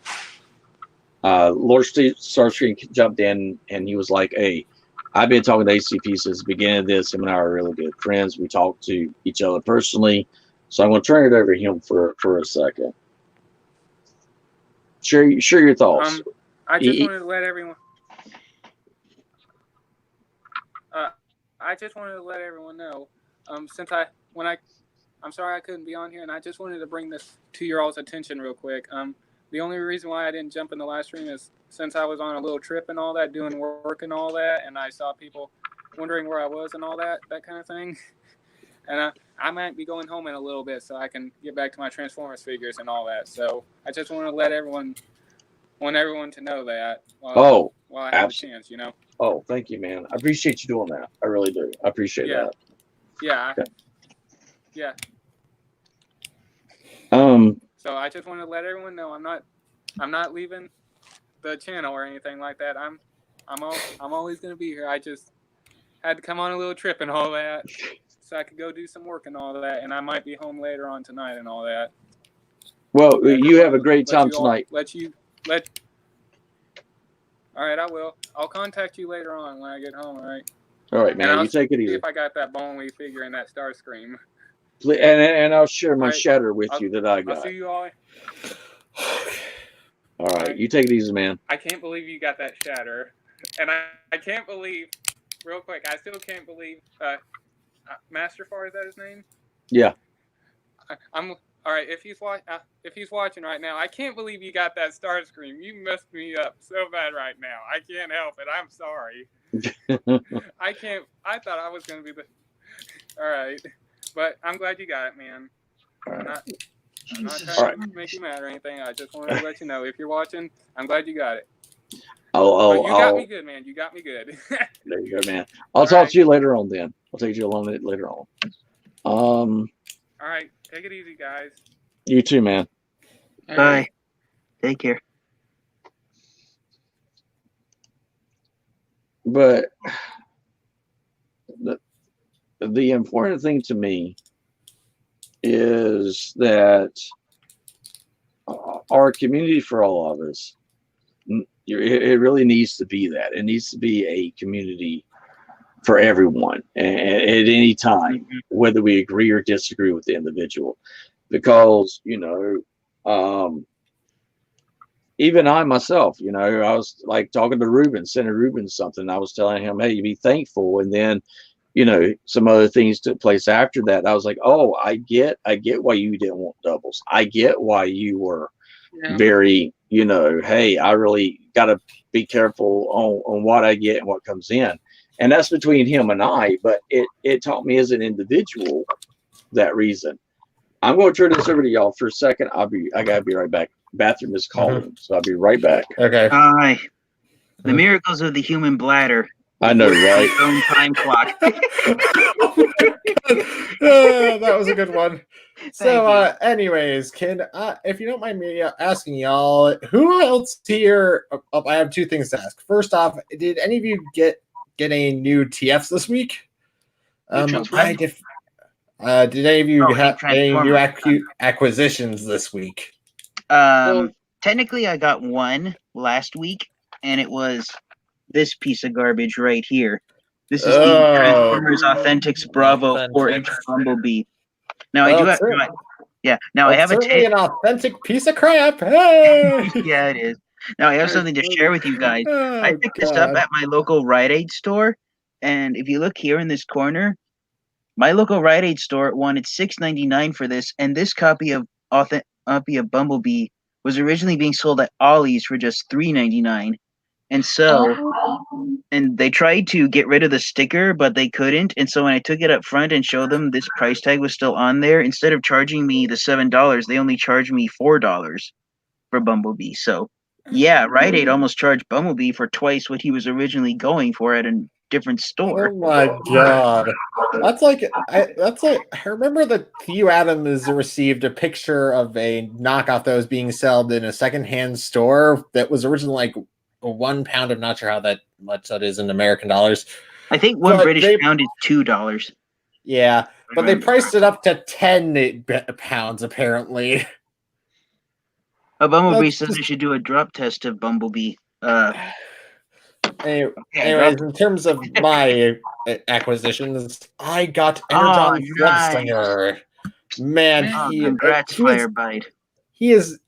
Lord Starscream jumped in, and he was like, hey, I've been talking to ACP since the beginning of this. Him and I are really good friends. We talk to each other personally. So I'm going to turn it over to him for a second. Share your thoughts. I just wanted to let everyone... I just wanted to let everyone know, I'm sorry I couldn't be on here, and I just wanted to bring this to your all's attention real quick. The only reason why I didn't jump in the live stream is since I was on a little trip and all that, doing work and all that, and I saw people wondering where I was and all that kind of thing. And I might be going home in a little bit so I can get back to my Transformers figures and all that. So I just want to let everyone to know that while I have a chance, you know. Oh, thank you, man. I appreciate you doing that. I really do. I appreciate that. Yeah. Okay. Yeah. So I just want to let everyone know I'm not leaving the channel or anything like that. I'm always going to be here. I just had to come on a little trip and all that so I could go do some work and all that, and I might be home later on tonight and all that. Well, you have a great time tonight. All right, I will. I'll contact you later on when I get home, all right? All right, man. You take it easy. See if I got that Boneley figure in that Starscream. And I'll share my shatter with you that I got. I'll see you all. All right, you take it easy, man. I can't believe you got that shatter. And I can't believe, real quick, I still can't believe, Master Far, is that his name? Yeah. All right, if he's watching right now, I can't believe you got that Starscream. You messed me up so bad right now. I can't help it. I'm sorry. I thought I was going to be all right. But I'm glad you got it, man. I'm not trying to make you mad or anything. I just wanted to let you know. If you're watching, I'm glad you got it. You got me good, man. You got me good. There you go, man. I'll talk to you later on then. I'll take you along later on. All right. Take it easy, guys. You too, man. Bye. Take care. But the important thing to me is that our community, for all of us, it really needs to be that. It needs to be a community for everyone at any time, whether we agree or disagree with the individual. Because, even I myself, I was like talking to Ruben, Senator Ruben something. I was telling him, hey, you be thankful. And then, some other things took place after that. I was like, oh, I get why you didn't want doubles. I get why you were very, hey, I really got to be careful on what I get and what comes in. And that's between him and I, but it taught me as an individual that reason. I'm going to turn this over to y'all for a second. I gotta be right back. Bathroom is calling, so I'll be right back. Okay. The miracles of the human bladder. I know, right? Own time clock. That was a good one. So, you. anyways, if you don't mind me asking y'all, who else here? I have two things to ask. First off, did any of you get any new TFs this week? Did any of you have any new acquisitions this week? Technically, I got one last week, and it was this piece of garbage right here. This is the Transformers Authentics Bravo 4-inch Bumblebee. Now, I do have... Now, I have an authentic piece of crap. Hey! Yeah, it is. Now, I have something to share with you guys. I picked this up at my local Rite Aid store, and if you look here in this corner, my local Rite Aid store wanted $6.99 for this, and this copy of Bumblebee was originally being sold at Ollie's for just $3.99. And so, and they tried to get rid of the sticker, but they couldn't. And so when I took it up front and showed them this price tag was still on there, instead of charging me the $7, they only charged me $4 for Bumblebee. So, yeah, Rite Aid almost charged Bumblebee for twice what he was originally going for at a different store. Oh my god, that's like I remember that Theo Adams received a picture of a knockoff that was being sold in a secondhand store that was originally like £1. I'm not sure how much that is in American dollars. I think one British pound is $2. Yeah, but they priced it up to £10 apparently. Bumblebee says they should do a drop test of Bumblebee. Anyways, in terms of my acquisitions, I got Energon Floodslinger. Man, congrats, Firebite. He is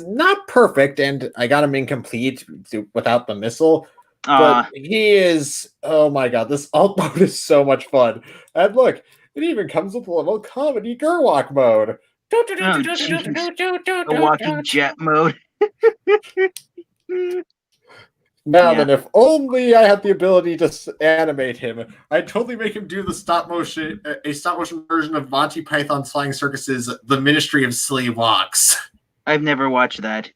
not perfect, and I got him incomplete without the missile. But he is, oh my god, this alt mode is so much fun. And look, it even comes with a little comedy Gerwalk mode. The walking jet mode. Then if only I had the ability to animate him, I'd totally make him do a stop motion version of Monty Python's Flying Circus's The Ministry of Silly Walks. I've never watched that.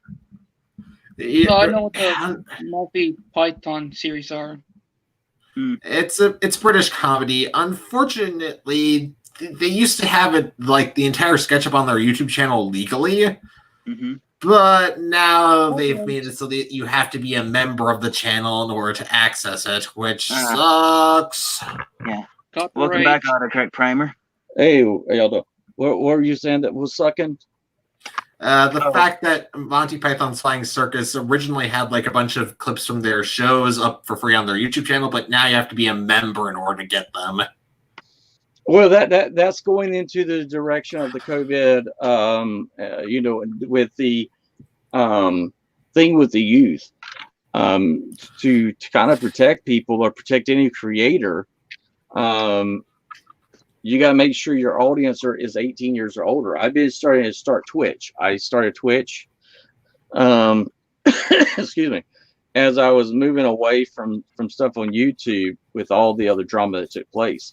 No, I know what the Monty Python series are. It's British comedy. Unfortunately, they used to have it like the entire sketch up on their YouTube channel legally. Mm-hmm. But now they've made it so that you have to be a member of the channel in order to access it, which sucks. Yeah. Welcome back, Autocorrect Primer. Hey, y'all doing? What were you saying that was sucking? The fact that Monty Python's Flying Circus originally had like a bunch of clips from their shows up for free on their YouTube channel, but now you have to be a member in order to get them. Well, that's going into the direction of the COVID, with the thing with the youth, to kind of protect people or protect any creator. You got to make sure your audience is 18 years or older. I've been starting to start Twitch. I started Twitch, excuse me, as I was moving away from stuff on YouTube with all the other drama that took place.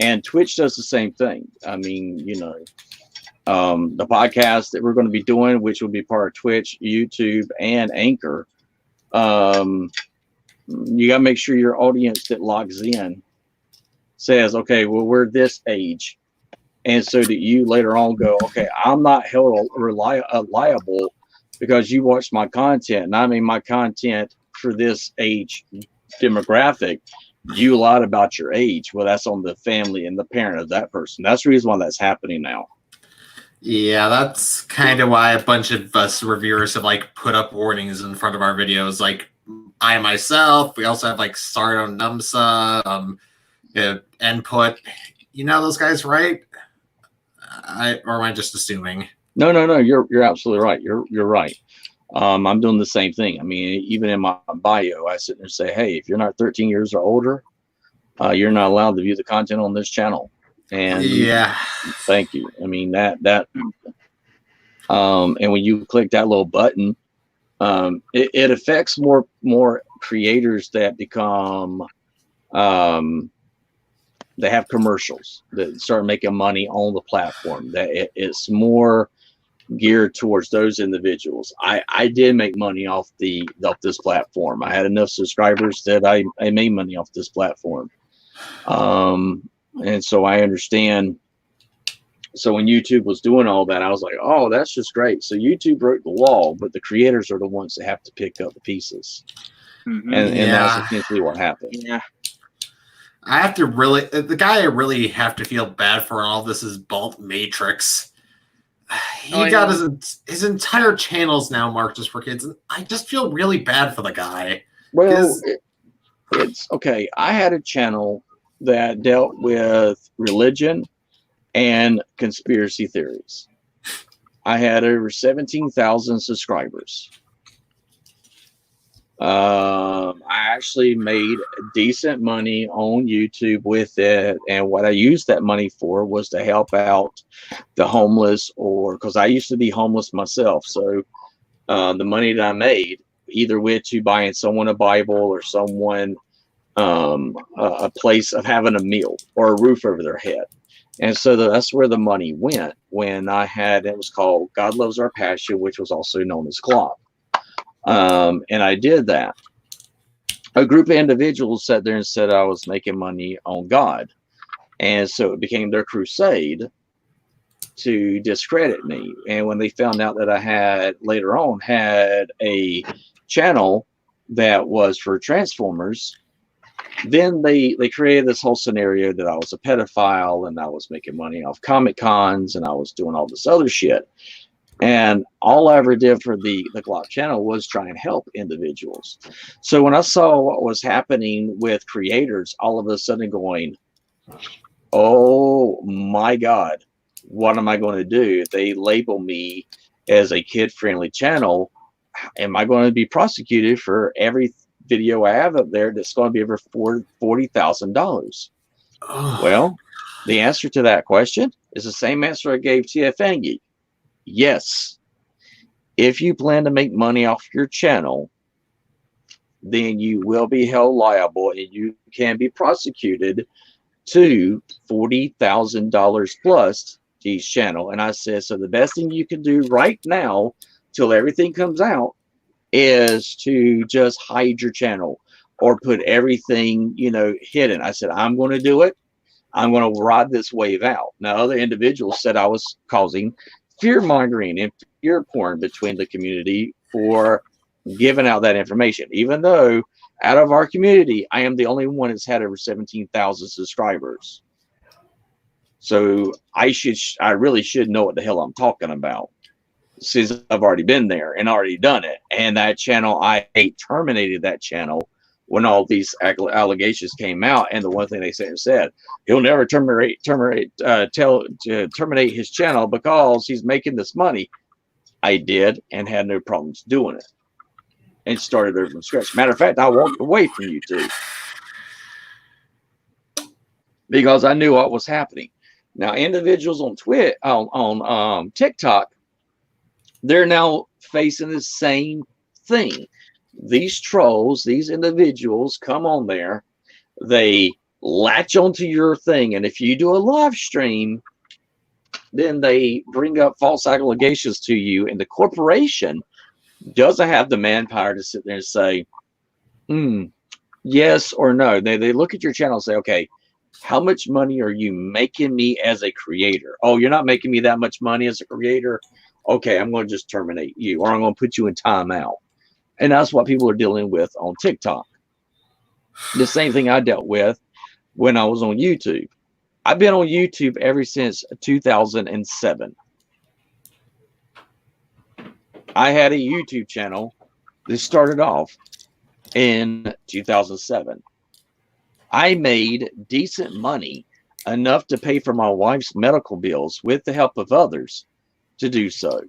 And Twitch does the same thing. I mean, the podcast that we're going to be doing, which will be part of Twitch, YouTube, and Anchor. You got to make sure your audience that logs in says, okay, well, we're this age. And so that you later on go, okay, I'm not held liable because you watched my content. And I mean my content for this age demographic. You lied about your age. Well, that's on the family and the parent of that person. That's the reason why that's happening now. Yeah, that's kind of why a bunch of us reviewers have like put up warnings in front of our videos. Like I myself, we also have like Sardo Numsa, Input. You know those guys, right? Or am I just assuming? No. You're absolutely right. You're right. I'm doing the same thing. I mean, even in my bio, I sit there and say, hey, if you're not 13 years or older, you're not allowed to view the content on this channel. And yeah, thank you. I mean and when you click that little button, it affects more creators that become they have commercials that start making money on the platform. That it's more geared towards those individuals. I did make money off this platform. I had enough subscribers that I made money off this platform. And so I understand. So when YouTube was doing all that, I was like, oh, that's just great. So YouTube broke the law, but the creators are the ones that have to pick up the pieces. Mhm. And that's essentially what happened. Yeah. I have to really, the guy I really have to feel bad for in all this is Balt Matrix. He got his entire channels now marked as for kids, and I just feel really bad for the guy. Well, it's okay. I had a channel that dealt with religion and conspiracy theories. I had over 17,000 subscribers. I actually made decent money on YouTube with it, and what I used that money for was to help out the homeless, or because I used to be homeless myself. So the money that I made either went to buying someone a Bible or someone a place of having a meal or a roof over their head. And so that's where the money went when I had, it was called God Loves Our Passion, which was also known as CLOP. And I did that. A group of individuals sat there and said I was making money on God. And so it became their crusade to discredit me. And when they found out that I had later on had a channel that was for Transformers, then they created this whole scenario that I was a pedophile and I was making money off Comic Cons and I was doing all this other shit. And all I ever did for the Glock channel was try and help individuals. So when I saw what was happening with creators, all of a sudden going, oh my God, what am I going to do? If they label me as a kid-friendly channel, am I going to be prosecuted for every video I have up there that's going to be over $40,000? Well, the answer to that question is the same answer I gave TFN Geek. Yes. If you plan to make money off your channel, then you will be held liable and you can be prosecuted to $40,000 plus to each channel. And I said, so the best thing you can do right now till everything comes out is to just hide your channel or put everything, hidden. I said, I'm going to do it. I'm going to ride this wave out. Now, other individuals said I was causing fear mongering and fear porn between the community for giving out that information, even though out of our community, I am the only one that's had over 17,000 subscribers. So I really should know what the hell I'm talking about, since I've already been there and already done it. And that channel, I terminated that channel when all these allegations came out. And the one thing they said, he'll never terminate his channel because he's making this money. I did and had no problems doing it and started over from scratch. Matter of fact, I walked away from YouTube because I knew what was happening. Now, individuals on on TikTok, they're now facing the same thing. These trolls, these individuals come on there, they latch onto your thing, and if you do a live stream, then they bring up false allegations to you, and the corporation doesn't have the manpower to sit there and say, yes or no. They look at your channel and say, okay, how much money are you making me as a creator? Oh, you're not making me that much money as a creator? Okay, I'm going to just terminate you, or I'm going to put you in timeout. And that's what people are dealing with on TikTok. The same thing I dealt with when I was on YouTube. I've been on YouTube ever since 2007. I had a YouTube channel that started off in 2007. I made decent money, enough to pay for my wife's medical bills with the help of others to do so,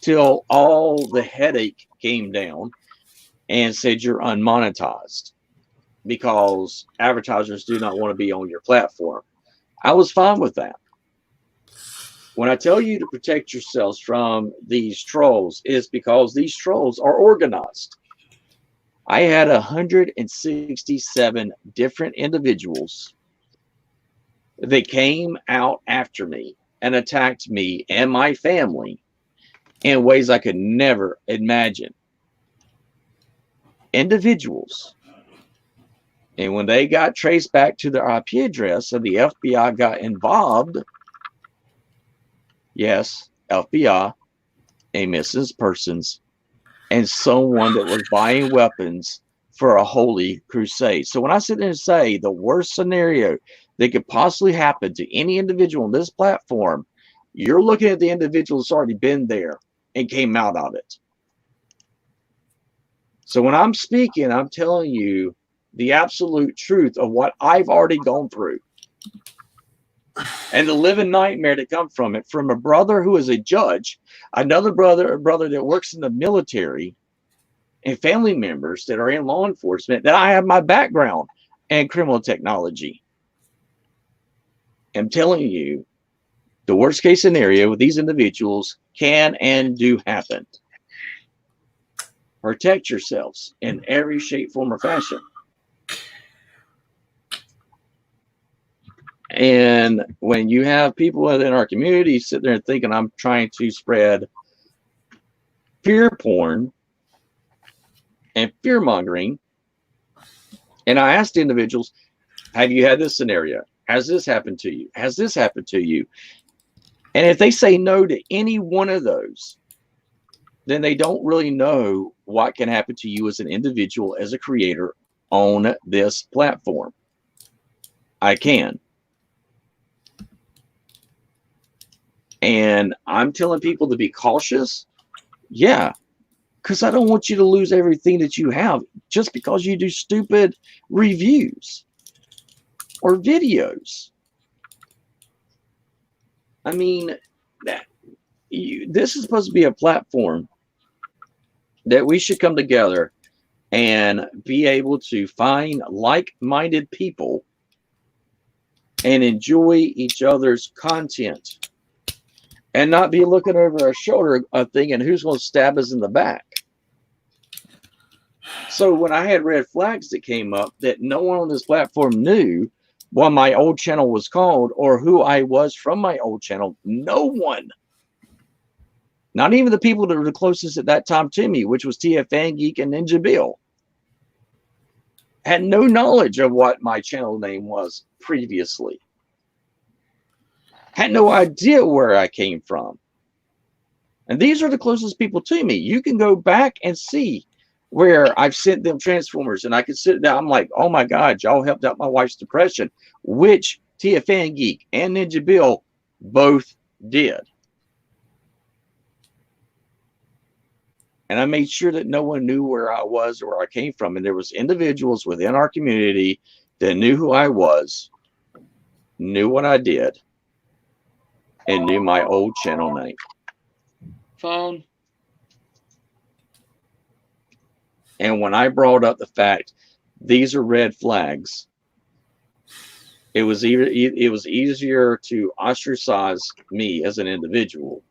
till all the headache came down and said you're unmonetized because advertisers do not want to be on your platform. I was fine with that. When I tell you to protect yourselves from these trolls, it's because these trolls are organized. I had 167 different individuals that came out after me and attacked me and my family in ways I could never imagine. Individuals. And when they got traced back to their IP address and the FBI got involved, yes, FBI, a missing persons, and someone that was buying weapons for a holy crusade. So when I sit there and say the worst scenario that could possibly happen to any individual on this platform, you're looking at the individual that's already been there and came out of it. So when I'm speaking, I'm telling you the absolute truth of what I've already gone through. And the living nightmare that come from it, from a brother who is a judge, another brother that works in the military, and family members that are in law enforcement, that I have my background in criminal technology. I'm telling you, the worst case scenario with these individuals can and do happen. Protect yourselves in every shape, form, or fashion. And when you have people within our community sit there and thinking I'm trying to spread fear porn and fear mongering, and I asked individuals, have you had this scenario? Has this happened to you? Has this happened to you? And if they say no to any one of those, then they don't really know what can happen to you as an individual, as a creator on this platform. I can. And I'm telling people to be cautious. Yeah, because I don't want you to lose everything that you have just because you do stupid reviews or videos. I mean, this is supposed to be a platform that we should come together and be able to find like-minded people and enjoy each other's content, and not be looking over our shoulder thinking who's going to stab us in the back. So when I had red flags that came up that no one on this platform knew what my old channel was called or who I was from my old channel, no one, not even the people that were the closest at that time to me, which was TFN Geek and Ninja Bill, had no knowledge of what my channel name was previously. Had no idea where I came from. And these are the closest people to me. You can go back and see where I've sent them Transformers, and I can sit down. I'm like, oh my God, y'all helped out my wife's depression, which TFN Geek and Ninja Bill both did. And I made sure that no one knew where I was or where I came from. And there was individuals within our community that knew who I was, knew what I did, and knew my old channel name. Phone. And when I brought up the fact these are red flags, it was easier to ostracize me as an individual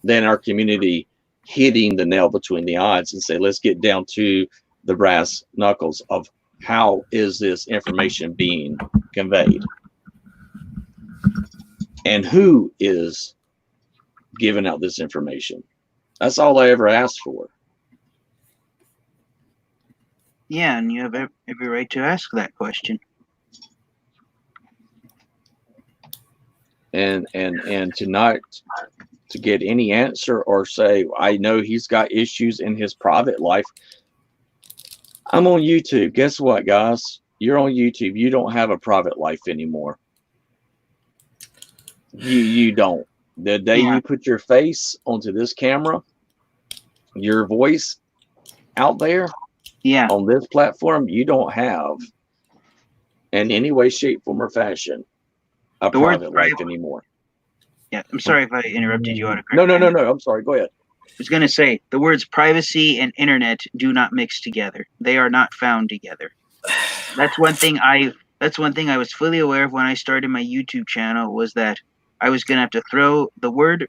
than our community hitting the nail between the odds and say, let's get down to the brass knuckles of how is this information being conveyed and who is giving out this information. That's all I ever asked for. Yeah, and you have every right to ask that question. And to not to get any answer or say, I know he's got issues in his private life. I'm on YouTube. Guess what, guys? You're on YouTube. You don't have a private life anymore. You don't. The day Yeah. you put your face onto this camera, your voice out there Yeah. on this platform, you don't have in any way, shape, form, or fashion a The word private life private- anymore. Yeah. I'm sorry if I interrupted you, Autocorrect. No. I'm sorry. Go ahead. I was going to say the words privacy and internet do not mix together. They are not found together. That's one thing I was fully aware of when I started my YouTube channel, was that I was going to have to throw the word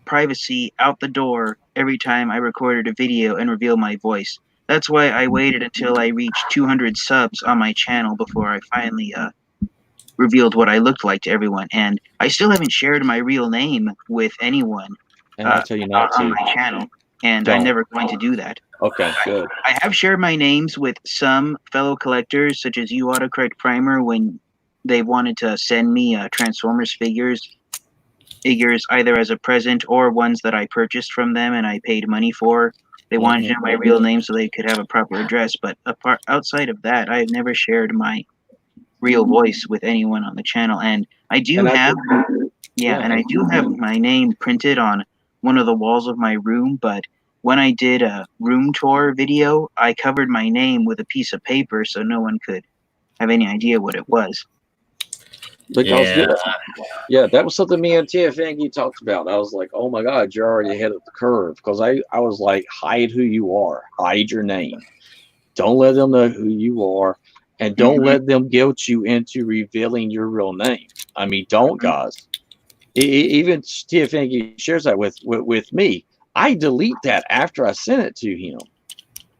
privacy out the door every time I recorded a video and reveal my voice. That's why I waited until I reached 200 subs on my channel before I finally revealed what I looked like to everyone. And I still haven't shared my real name with anyone And I tell you not on to. my channel, and I'm Don't. never going to do that. Okay, good. I have shared my names with some fellow collectors, such as you, Autocorrect Primer, when they wanted to send me Transformers figures either as a present or ones that I purchased from them and I paid money for. They wanted to know my real name so they could have a proper address. But outside of that, I have never shared my real voice with anyone on the channel. And I do have my name printed on one of the walls of my room, but when I did a room tour video, I covered my name with a piece of paper so no one could have any idea what it was. Because Yeah. that was something me and TF Angie talked about. I was like, oh my God, you're already ahead of the curve. Because I was like, hide who you are, hide your name. Don't let them know who you are, and don't let them guilt you into revealing your real name. I mean, don't, guys. Even TF Angie shares that with me. I delete that after I send it to him.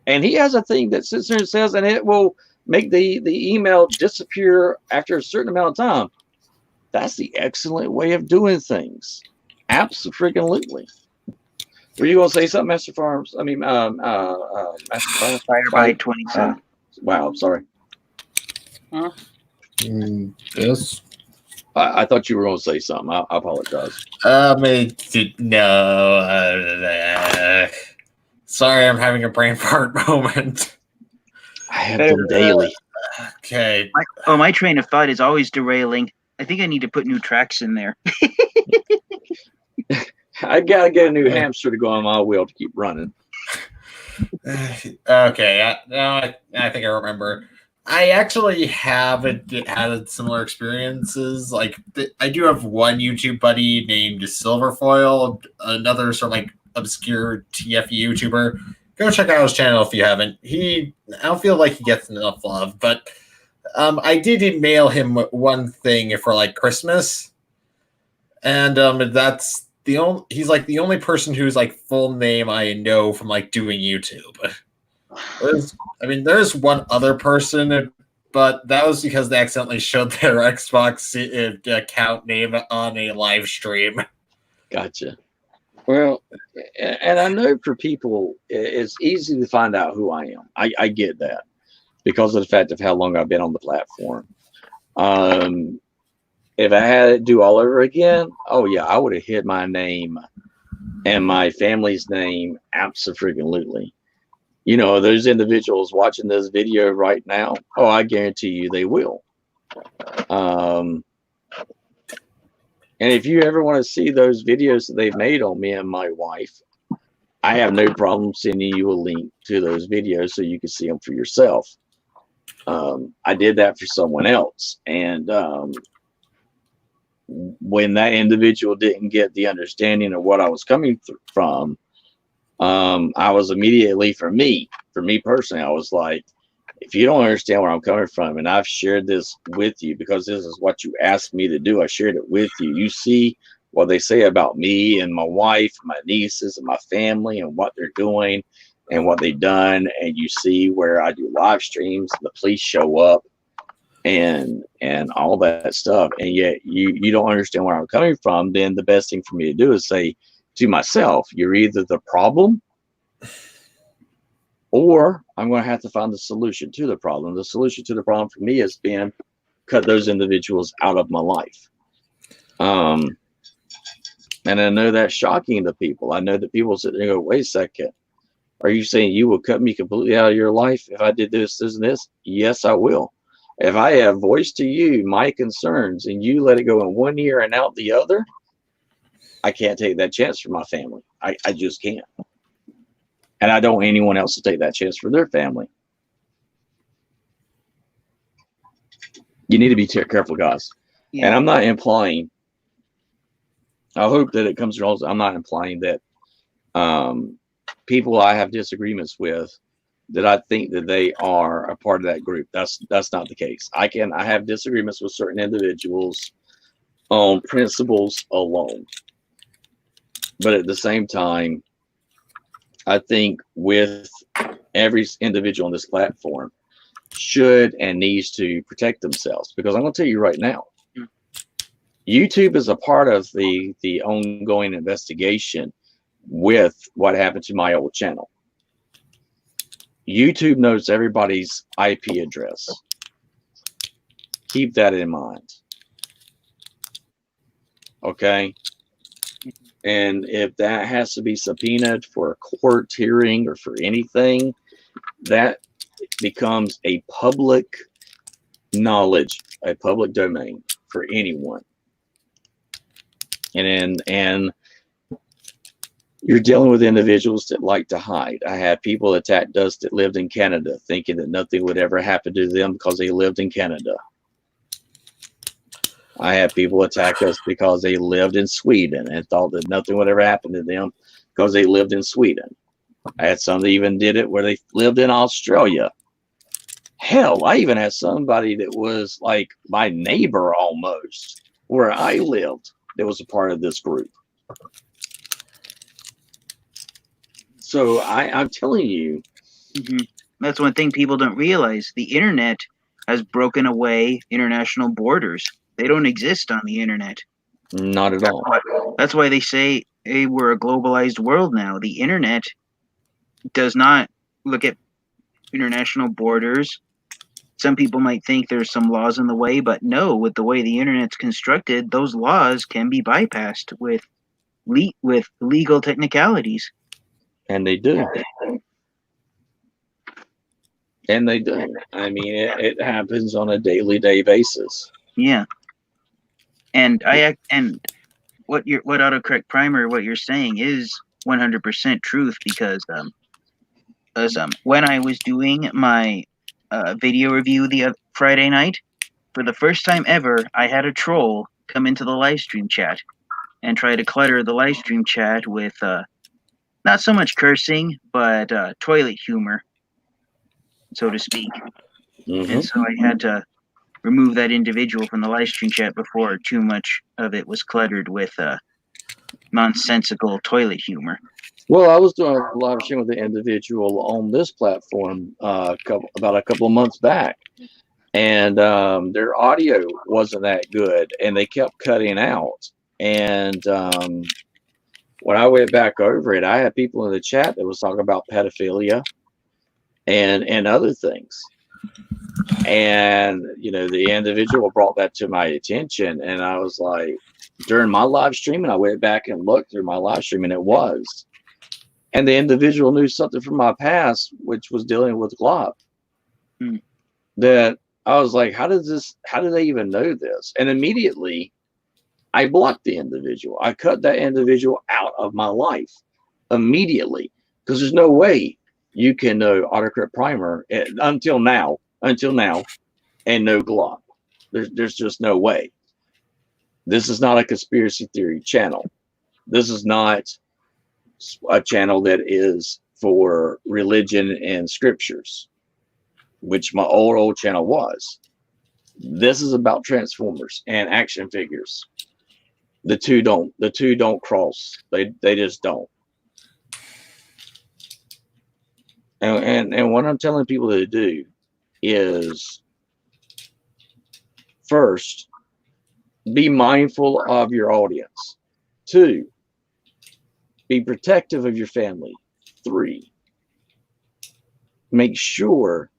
And he has a thing that sits there and says, and it will make the email disappear after a certain amount of time. That's the excellent way of doing things. Absolutely. Were you going to say something, Master Farms? I mean, Master Farms? Firebyte 27. Wow, I'm sorry. Yes. I thought you were going to say something. I apologize. Sorry, I'm having a brain fart moment. I have them daily. Okay. My train of thought is always derailing. I think I need to put new tracks in there. I got to get a new hamster to go on my wheel to keep running. Okay. I think I remember. I actually have had similar experiences. Like, I do have one YouTube buddy named Silverfoil, another sort of like obscure TFE YouTuber. Go check out his channel if you haven't. I don't feel like he gets enough love, but I did email him one thing for like Christmas, and that's he's like the only person whose like full name I know from like doing YouTube. There's one other person, but that was because they accidentally showed their Xbox account name on a live stream. Gotcha. Well, and I know for people, it's easy to find out who I am. I get that because of the fact of how long I've been on the platform. If I had it do all over again, oh yeah, I would have hid my name and my family's name absolutely. You know, those individuals watching this video right now, oh, I guarantee you they will. And if you ever want to see those videos that they've made on me and my wife, I have no problem sending you a link to those videos so you can see them for yourself. I did that for someone else. And when that individual didn't get the understanding of what I was coming from, I was immediately, for me personally, I was like, if you don't understand where I'm coming from, and I've shared this with you because this is what you asked me to do, I shared it with you. You see what they say about me and my wife, my nieces, and my family, and what they're doing and what they've done. And you see where I do live streams, the police show up, and all that stuff. And yet you don't understand where I'm coming from. Then the best thing for me to do is say to myself, you're either the problem, or I'm going to have to find the solution to the problem. The solution to the problem for me has been cut those individuals out of my life. And I know that's shocking to people. I know that people sit there and go, wait a second. Are you saying you will cut me completely out of your life if I did this, this, and this? Yes, I will. If I have voiced to you my concerns and you let it go in one ear and out the other, I can't take that chance for my family. I just can't. And I don't want anyone else to take that chance for their family. You need to be careful, guys. Yeah. And I'm not implying, I hope that it comes across, I'm not implying that people I have disagreements with, that I think that they are a part of that group. That's not the case. I have disagreements with certain individuals on principles alone. But at the same time, I think with every individual on this platform should and needs to protect themselves, because I'm going to tell you right now, YouTube is a part of the ongoing investigation with what happened to my old channel. YouTube knows everybody's IP address. Keep that in mind. Okay? And if that has to be subpoenaed for a court hearing or for anything, that becomes a public knowledge, a public domain for anyone. And you're dealing with individuals that like to hide. I had people attack us that lived in Canada, thinking that nothing would ever happen to them because they lived in Canada. I had people attack us because they lived in Sweden and thought that nothing would ever happen to them because they lived in Sweden. I had some that even did it where they lived in Australia. Hell, I even had somebody that was like my neighbor almost, where I lived, that was a part of this group. So I'm telling you. That's one thing people don't realize. The internet has broken away international borders. They don't exist on the internet. Not at all. That's why they say, hey, we're a globalized world now. The internet does not look at international borders. Some people might think there's some laws in the way, but no, with the way the internet's constructed, those laws can be bypassed with legal technicalities. And they do. And they do. I mean, it happens on a daily basis. Yeah. And what autocorrect primer, what you're saying is 100% truth, because when I was doing my video review the Friday night, for the first time ever, I had a troll come into the live stream chat and try to clutter the live stream chat with not so much cursing, but toilet humor, so to speak. And so I had to remove that individual from the live stream chat before too much of it was cluttered with nonsensical toilet humor. Well, I was doing a live stream with the individual on this platform about a couple of months back, and their audio wasn't that good, and they kept cutting out. And when I went back over it, I had people in the chat that was talking about pedophilia and other things. And, you know, the individual brought that to my attention, and I was like, during my live stream, and I went back and looked through my live stream, and it was. And the individual knew something from my past, which was dealing with GLOP. That I was like, how do they even know this? And immediately I blocked the individual. I cut that individual out of my life immediately, because there's no way you can know autocorrect primer until now, and no GLOP. There's just no way. This is not a conspiracy theory channel. This is not a channel that is for religion and scriptures, which my old channel was. This is about Transformers and action figures. The two don't cross. They just don't. And what I'm telling people to do is, first, be mindful of your audience. 2, be protective of your family. 3, make sure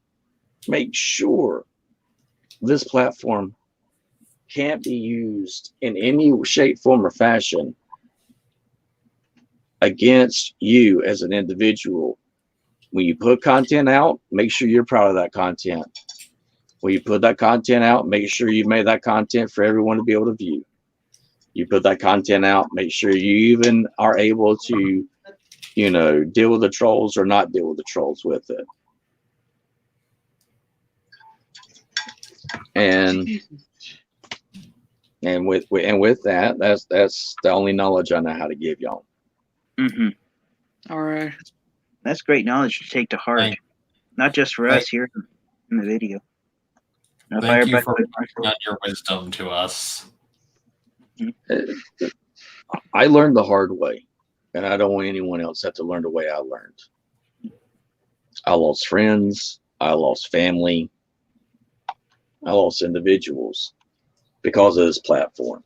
this platform can't be used in any shape, form, or fashion against you as an individual. When you put content out, make sure you're proud of that content. When you put that content out, make sure you made that content for everyone to be able to view. You put that content out, make sure you even are able to, you know, deal with the trolls or not deal with the trolls with it. And with that, that's the only knowledge I know how to give y'all. Mm-hmm. All right. That's great knowledge to take to heart, Thank- not just for us here in the video. Now, Thank you Fireback for would- passing on your wisdom to us. I learned the hard way, and I don't want anyone else to have to learn the way I learned. I lost friends, I lost family, I lost individuals because of this platform.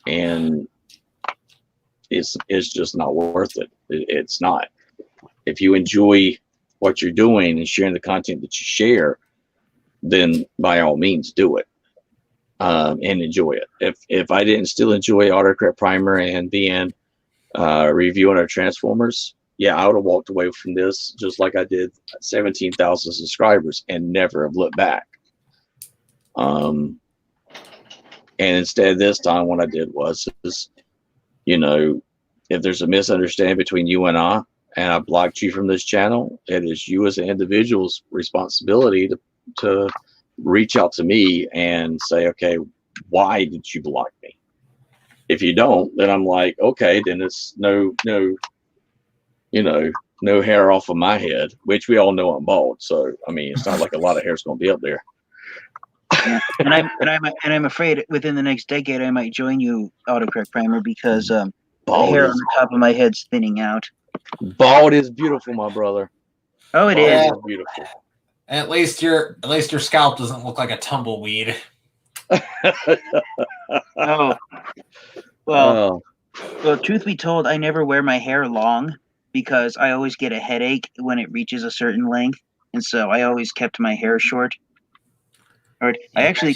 And it's just not worth it. It's not. If you enjoy what you're doing and sharing the content that you share, then by all means do it. And enjoy it. If I didn't still enjoy Autocorrect Primer and then reviewing our Transformers, yeah, I would have walked away from this just like I did 17,000 subscribers and never have looked back. And instead this time what I did was, you know, if there's a misunderstanding between you and I blocked you from this channel, it is you as an individual's responsibility to reach out to me and say, okay, why did you block me? If you don't, then I'm like, okay, then it's no, you know, no hair off of my head, which we all know I'm bald. So, I mean, it's not like a lot of hair's going to be up there. Yeah. And I'm afraid within the next decade I might join you, Autocorrect Primer, because the hair on the top of my head's thinning out. Bald is beautiful, my brother. Oh, it Bald is. is beautiful. At least your scalp doesn't look like a tumbleweed. Oh, well, truth be told, I never wear my hair long because I always get a headache when it reaches a certain length, and so I always kept my hair short. Or I actually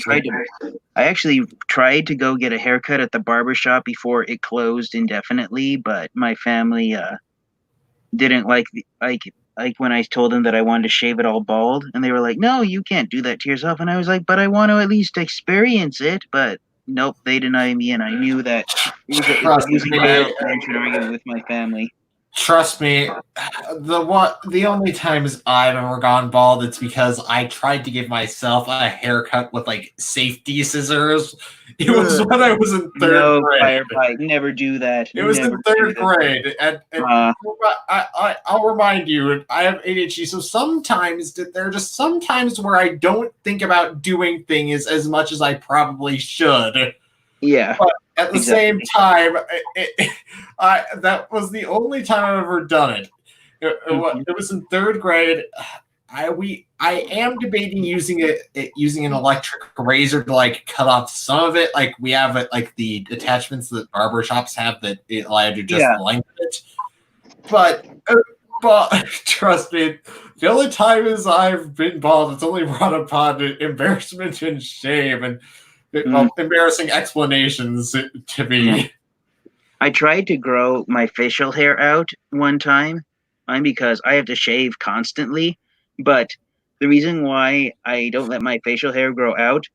tried to go get a haircut at the barber shop before it closed indefinitely, but my family didn't like when I told them that I wanted to shave it all bald, and they were like, "No, you can't do that to yourself." And I was like, "But I want to at least experience it." But nope, they denied me, and I knew that it was using violence against an argument with my family. Trust me, the only times I've ever gone bald, it's because I tried to give myself a haircut with like safety scissors. It was when I was in third grade. Firefight, never do that. It was in third grade, and I'll remind you, I have ADHD, so sometimes there are just some times where I don't think about doing things as much as I probably should. Yeah. But at the same time, that was the only time I've ever done it. It was in third grade. I am debating using an electric razor to like cut off some of it. Like we have it, like the attachments that barbershops have that allow you to just lengthen it. But trust me, the only time is I've been bald, it's only brought upon embarrassment and shame and embarrassing explanations to me. I tried to grow my facial hair out one time, because I have to shave constantly. But the reason why I don't let my facial hair grow out,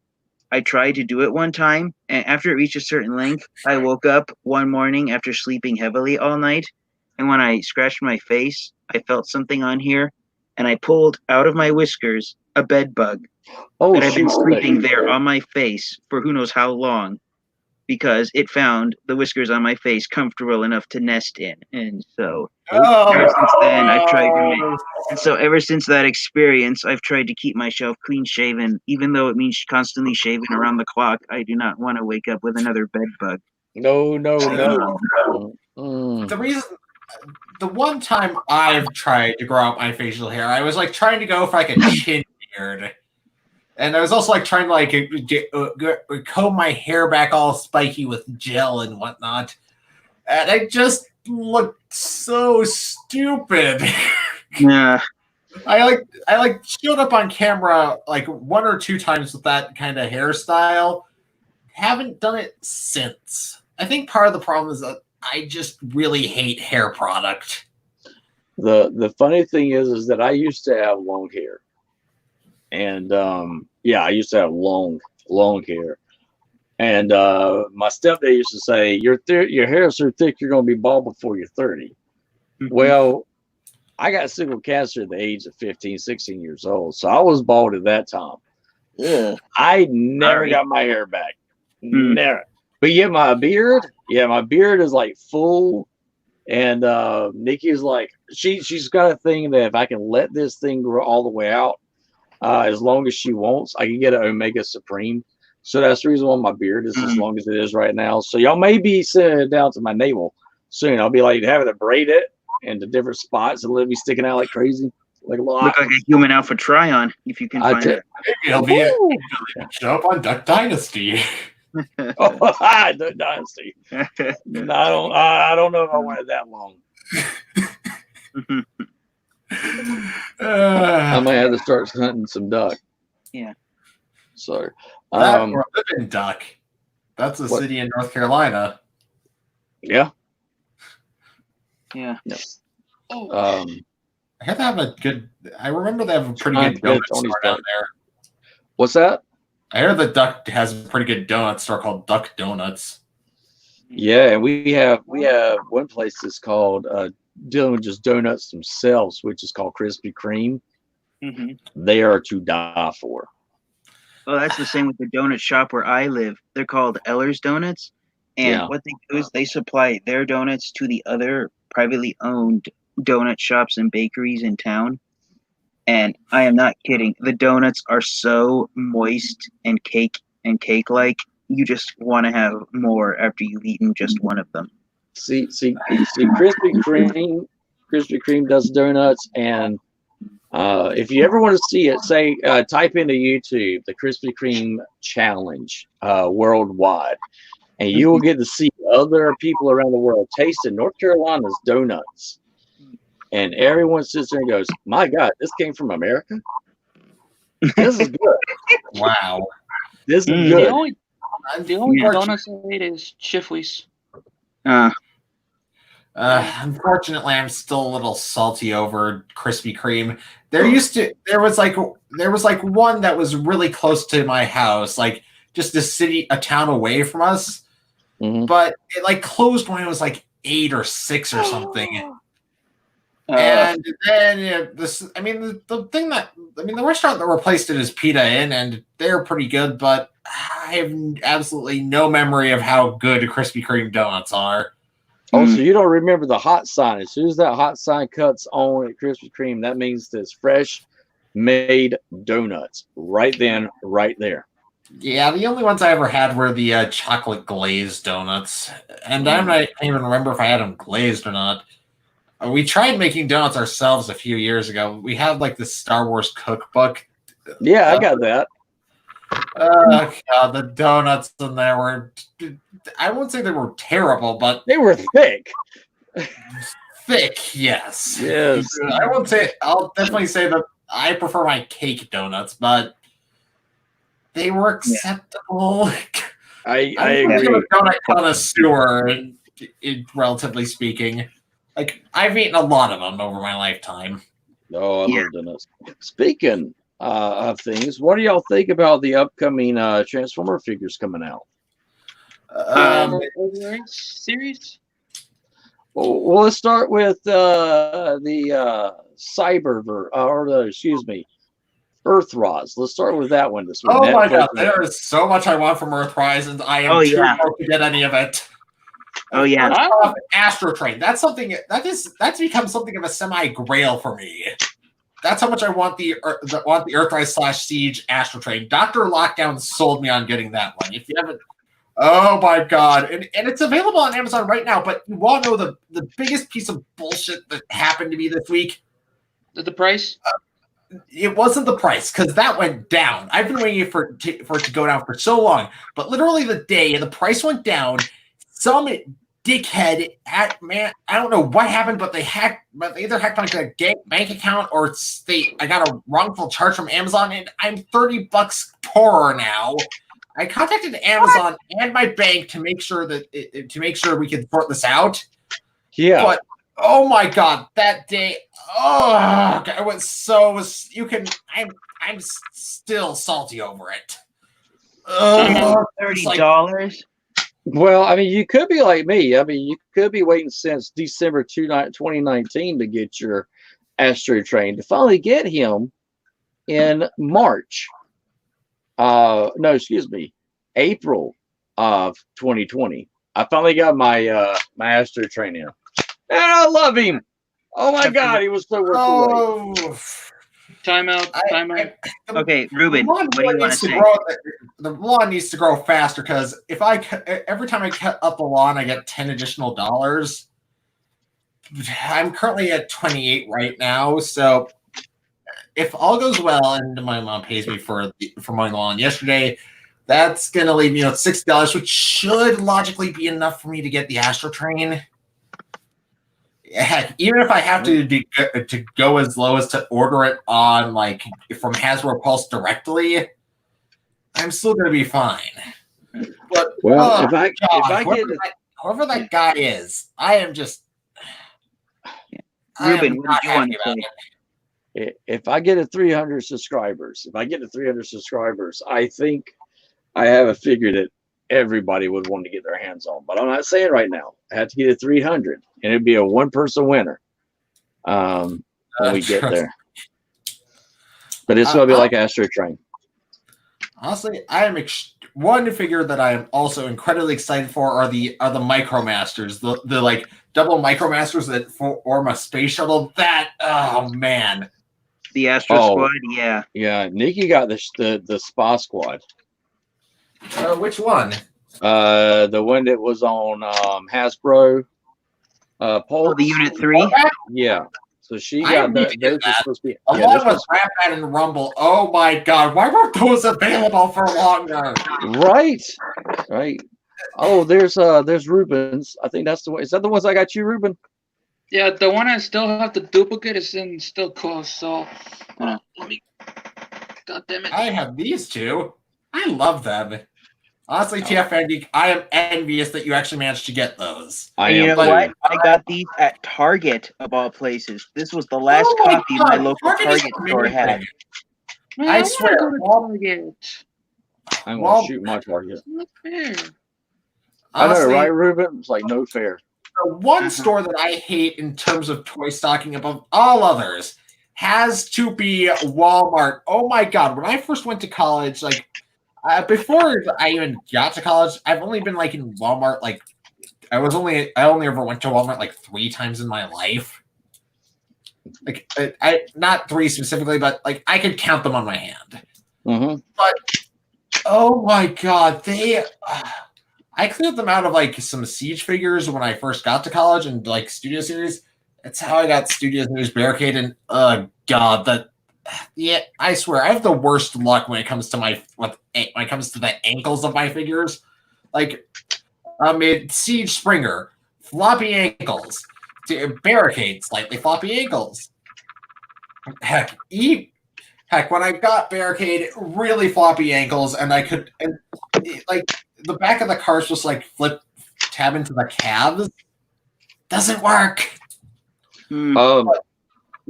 I tried to do it one time, and after it reached a certain length, I woke up one morning after sleeping heavily all night, and when I scratched my face, I felt something on here, and I pulled out of my whiskers a bed bug that had been sleeping there on my face for who knows how long, because it found the whiskers on my face comfortable enough to nest in. And so ever since then, I've tried to ever since that experience, I've tried to keep myself clean shaven, even though it means constantly shaving around the clock. I do not want to wake up with another bed bug. No. The one time I've tried to grow out my facial hair, I was like trying to go for like a chin beard. And I was also like trying to like comb my hair back all spiky with gel and whatnot. And I just looked so stupid. Yeah. I showed up on camera like one or two times with that kind of hairstyle. Haven't done it since. I think part of the problem is that I just really hate hair product. The funny thing is that I used to have long hair. And I used to have long hair. And my stepdad used to say, your hair is so thick, you're going to be bald before you're 30. Well, I got sick with cancer at the age of 15, 16 years old. So I was bald at that time. Ugh. I never got my hair back. Never. But yeah, my beard is like full. And Nikki's like, she's got a thing that if I can let this thing grow all the way out, as long as she wants, I can get an Omega Supreme. So that's the reason why my beard is as long as it is right now. So y'all may be sending it down to my navel soon. I'll be like having to braid it into different spots and let me sticking out like crazy. Like a lot. Look like a human Alpha Trion if you can find it. It'll show up on Duck Dynasty. Duck Dynasty. No, I don't know if I wanted that long. I might have to start hunting some duck. Yeah. So, Or living duck. That's a city in North Carolina. Yeah. Yeah. Oh. I have to have a good. I remember they have a pretty good donut store down there. What's that? I heard that Duck has a pretty good donut store called Duck Donuts. Yeah, and we have one place that's called dealing with just donuts themselves, which is called Krispy Kreme. They are to die for. Oh, that's the same with the donut shop where I live. They're called Eller's Donuts. And what they do is they supply their donuts to the other privately owned donut shops and bakeries in town. And I am not kidding. The donuts are so moist and cake-like. You just want to have more after you've eaten just one of them. See, Krispy Kreme does donuts, and if you ever want to see it, say type into YouTube the Krispy Kreme challenge worldwide, and you will get to see other people around the world tasting North Carolina's donuts. And everyone sits there and goes, "My God, this came from America. This is good. Wow, this is good." The only donuts I ate is Chifley's. Unfortunately, I'm still a little salty over Krispy Kreme. There was like one that was really close to my house, like just a town away from us. But it like closed when it was like 8 or 6 or something. And then the restaurant that replaced it is Pita Inn, and they're pretty good, but I have absolutely no memory of how good Krispy Kreme donuts are. Oh, so you don't remember the hot sign. As soon as that hot sign cuts on at Krispy Kreme, that means there's fresh made donuts right then, right there. Yeah, the only ones I ever had were the chocolate glazed donuts. And I don't even remember if I had them glazed or not. We tried making donuts ourselves a few years ago. We had like the Star Wars cookbook. Yeah, I got that. Oh, God, the donuts in there were, I won't say they were terrible, but they were thick. Thick, yes. Yes. I'll definitely say that I prefer my cake donuts, but they were acceptable. I agree. I'm a donut connoisseur, relatively speaking. Like, I've eaten a lot of them over my lifetime. Oh, I love donuts. Speaking of things, what do y'all think about the upcoming Transformer figures coming out? Series? Well, let's start with the Earthrise. Let's start with that one this week. Oh my God, there is so much I want from Earthrise, and I am too broke to get any of it. Oh yeah, Astro Train. That's that's become something of a semi-grail for me. That's how much I want the Earthrise / Siege Astro Train. Dr. Lockdown sold me on getting that one. If you haven't, oh my God, and it's available on Amazon right now. But you want to know the biggest piece of bullshit that happened to me this week? The price? It wasn't the price, because that went down. I've been waiting for it to go down for so long, but literally the day the price went down, some dickhead I don't know what happened, but they either hacked my bank account or I got a wrongful charge from Amazon, and I'm $30 poorer now. I contacted Amazon and my bank to make sure we could sort this out. Yeah. But oh my God, that day, I was I'm still salty over it. it's like, $30. Well, I mean, you could be like me. I mean, you could be waiting since December 2019 to get your Astro Train. To finally get him in March. No, excuse me, April of 2020. I finally got my my Astro Train in, and I love him. Oh my God, he was so worth the wait. oh, Timeout. Timeout. Okay, Ruben, what do you want to say? The lawn needs to grow faster because if every time I cut up the lawn, I get $10 additional. I'm currently at 28 right now, so if all goes well and my mom pays me for mowing the lawn yesterday, that's gonna leave me with $60, which should logically be enough for me to get the Astro Train. Heck, even if I have to go as low as to order it on like from Hasbro Pulse directly, I'm still gonna be fine. But Well, if I get whoever that guy is, I am just Ruben, what do you want to say? if I get to 300 subscribers, I think I have a figure that everybody would want to get their hands on. But I'm not saying right now. I have to get to 300, and it'd be a one-person winner when we get there. But it's going to be like Astro Train. Honestly, I am one figure that I am also incredibly excited for are the Micromasters, the like double Micromasters that form a space shuttle. That man, The Astro Squad, yeah. Yeah, Nikki got the Spa Squad. Which one? The one that was on Hasbro. Pulse. The Unit 3? Yeah. So she got those are supposed to be along with Ratbat and Rumble. Oh my God, why weren't those available for longer? Right. Oh, there's Ruben's. I think that's the one. Is that the ones I got you, Ruben? Yeah, the one I still have the duplicate is still close. So let me. God damn it! I have these two. I love them. Honestly, TF Andy, I am envious that you actually managed to get those. You know what? I got these at Target, of all places. This was the last copy my local Target store had. Man, I swear. I'm going to shoot my Target. Not fair. Honestly, I know, right, Ruben? It's like no fair. The one store that I hate in terms of toy stocking above all others has to be Walmart. Oh my God. When I first went to college, like, before I even got to college, I've only been like in Walmart. Like, I only ever went to Walmart like 3 times in my life. Like, I not 3 specifically, but like I could count them on my hand. Mm-hmm. But oh my God, I cleared them out of like some Siege figures when I first got to college and like Studio Series. That's how I got Studio Series Barricade, and God, yeah, I swear I have the worst luck when it comes to the ankles of my figures. Like, Siege Springer, floppy ankles, Barricade, slightly floppy ankles. Heck, when I got Barricade, really floppy ankles, and I could, like, the back of the car's just like tab into the calves. Doesn't work.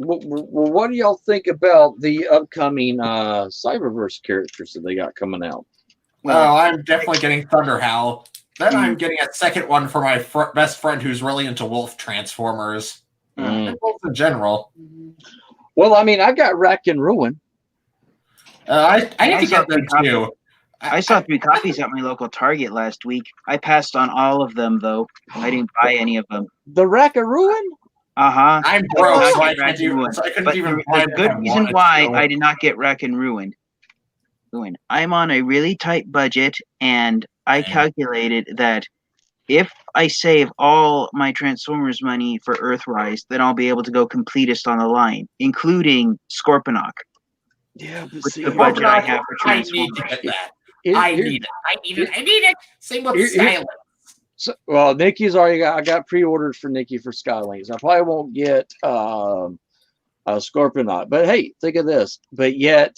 What do y'all think about the upcoming Cyberverse characters that they got coming out? Well, I'm definitely getting Thunderhowl. Then I'm getting a second one for my best friend who's really into wolf transformers. And wolves in general. Well, I mean, I got Rack and Ruin. I need to get them too. I saw 3 copies at my local Target last week. I passed on all of them, though. I didn't buy any of them. The Rack and Ruin? Uh-huh. I'm broke, so I couldn't even buy the good reason why I did not get Rack and Ruin. I'm on a really tight budget, and I calculated that if I save all my Transformers money for Earthrise, then I'll be able to go completest on the line, including Scorponok. Yeah, but with the budget I have for I Transformers. need to get that. I need it. Same with Skylink. So, well, Nikki's already got. I got pre-orders for Nikki for Skylinks. I probably won't get a Scorponok, but hey, think of this. But yet,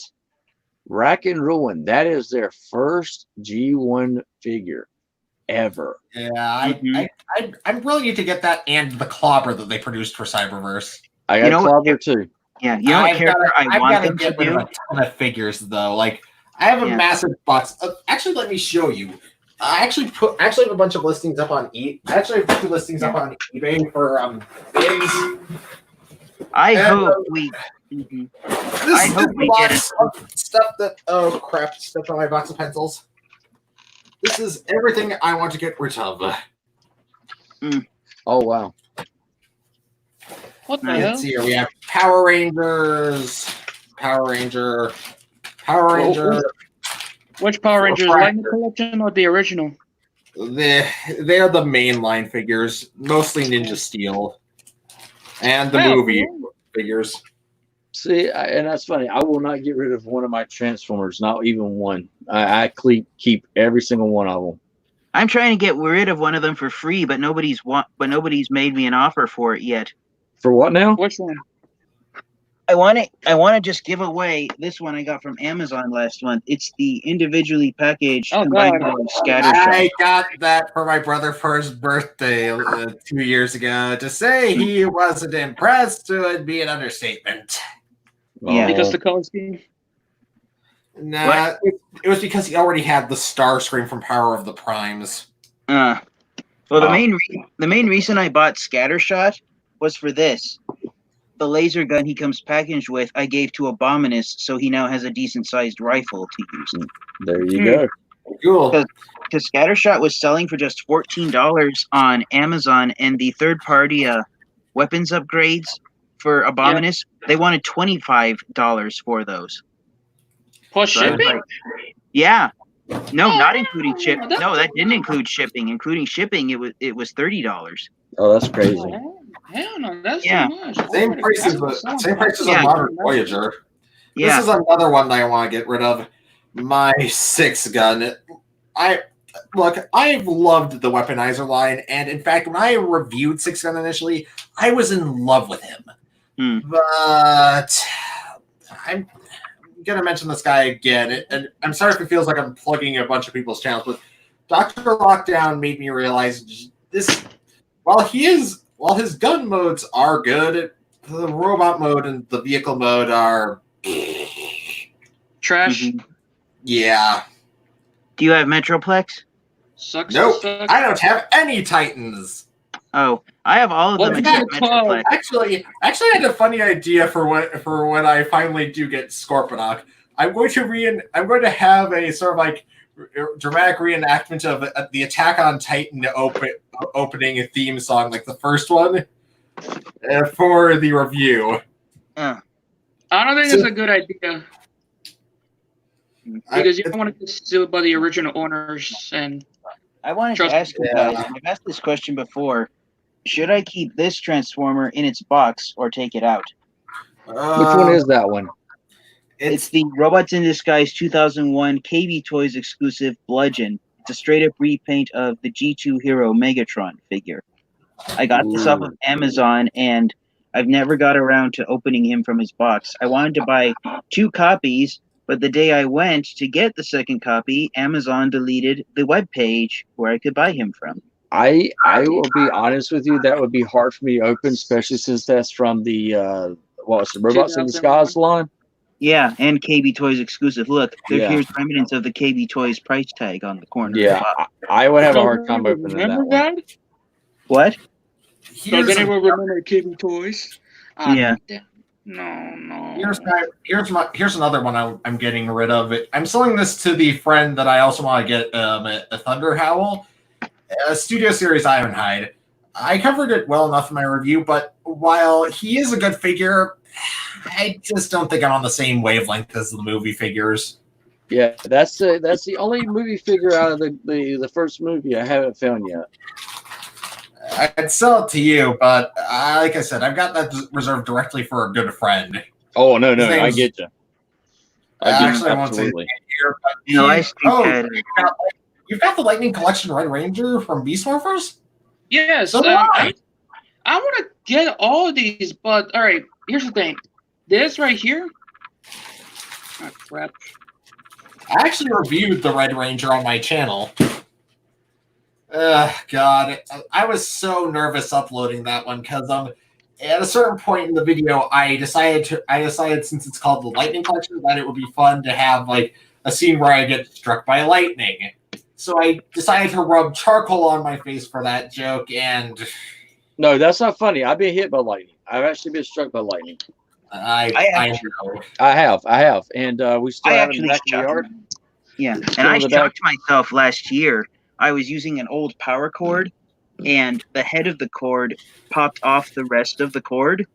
Rack and Ruin, that is their first G1 figure ever. Yeah, I really need to get that and the Clobber that they produced for Cyberverse. I got Clobber too. Yeah, you know what character I want them to do? A ton of figures though. Like I have a Yeah. massive box. Actually, let me show you. I actually have a bunch of listings up on I actually have 2 listings up on eBay for bigs. I And, hope we. Mhm. This I is hope the we get box of stuff that stepped on my box of pencils. This is everything I want to get rid of. Oh wow. What the Nice. hell? Let's see here. We have Power Rangers, Power Ranger. Which Power Rangers? Refractor. Lightning Collection or the original? They are the mainline figures, mostly Ninja Steel, and the Oh, movie cool. figures. See, and that's funny. I will not get rid of one of my Transformers, not even one. I keep every single one of them. I'm trying to get rid of one of them for free, but nobody's made me an offer for it yet. For what now? Which one? I want to just give away this one I got from Amazon last month. It's the individually packaged Oh, combined God. Scattershot. I got that for my brother for his birthday 2 years ago. To say he wasn't impressed would be an understatement. Yeah. Because Oh, the color scheme. Nah, it was because he already had the Starscream from Power of the Primes. Well, the main reason I bought Scattershot was for this. The laser gun he comes packaged with, I gave to Abominus, so he now has a decent sized rifle to use. there you go. Cool. Because Scattershot was selling for just $14 on Amazon, and the third party weapons upgrades for Abominus, they wanted $25 for those. Plus So I was shipping? like, yeah. No, Oh, not including ship. that's- No, that didn't include shipping. Including shipping, it was $30. Oh, that's crazy. Hell no, that's Yeah. too much. Same price as Yeah. a modern Voyager. Yeah. This is another one that I want to get rid of. My 6 gun. I've loved the Weaponizer line, and in fact, when I reviewed 6 gun initially, I was in love with him. But I'm gonna mention this guy again, and I'm sorry if it feels like I'm plugging a bunch of people's channels, but Dr. Lockdown made me realize this. While his gun modes are good, the robot mode and the vehicle mode are Trash. Mhm. yeah. Do you have Metroplex? Sucks. Nope. Sucks. I don't have any Titans. Oh, I have all of them Well, except yeah, Metroplex. Actually, I had a funny idea for when I finally do get Scorponok. I'm going to have a sort of like dramatic reenactment of the Attack on Titan opening theme song, like the first one, for the review. I don't think it's a good idea because you don't want to get sued by the original owners. And I wanted to Trust ask you guys, I've asked this question before. Should I keep this Transformer in its box or take it out? Which one is that one? It's the Robots in Disguise 2001 KB Toys exclusive Bludgeon. It's a straight up repaint of the G2 Hero Megatron figure. I got this off of Amazon, and I've never got around to opening him from his box. I wanted to buy 2 copies, but the day I went to get the second copy, Amazon deleted the webpage where I could buy him from. I will be honest with you. That would be hard for me to open, especially since that's from the Robots in Disguise line. Yeah, and KB Toys exclusive. Look, Yeah. here's remnants of the KB Toys price tag on the corner. of the Yeah, box. I would have a hard time opening that remember one. that? What? So does anyone remember KB Toys? Yeah. No. Here's another one I'm getting rid of. I'm selling this to the friend that I also want to get a Thunder Howl, a Studio Series Ironhide. I covered it well enough in my review, but while he is a good figure, I just don't think I'm on the same wavelength as the movie figures. Yeah, that's the only movie figure out of the first movie I haven't found yet. I'd sell it to you, but like I said, I've got that reserved directly for a good friend. Oh no, His I name's- get you. Actually, I won't say his Absolutely. name here, but No, I think you've got the Lightning Collection Red Ranger from Beast Morphers? Yes, So do I. I want to get all of these, but all right. Here's the thing. This right here. Oh, crap. I actually reviewed the Red Ranger on my channel. God, I was so nervous uploading that one because at a certain point in the video, I decided since it's called the Lightning Collection that it would be fun to have like a scene where I get struck by lightning. So I decided to rub charcoal on my face for that joke, and No, that's not funny. I've been hit by lightning. I've actually been struck by lightning. I know. I have, and we still I have it in actually the back of the shocked. yard. Yeah, and Still I in the back. shocked myself last year. I was using an old power cord, and the head of the cord popped off the rest of the cord,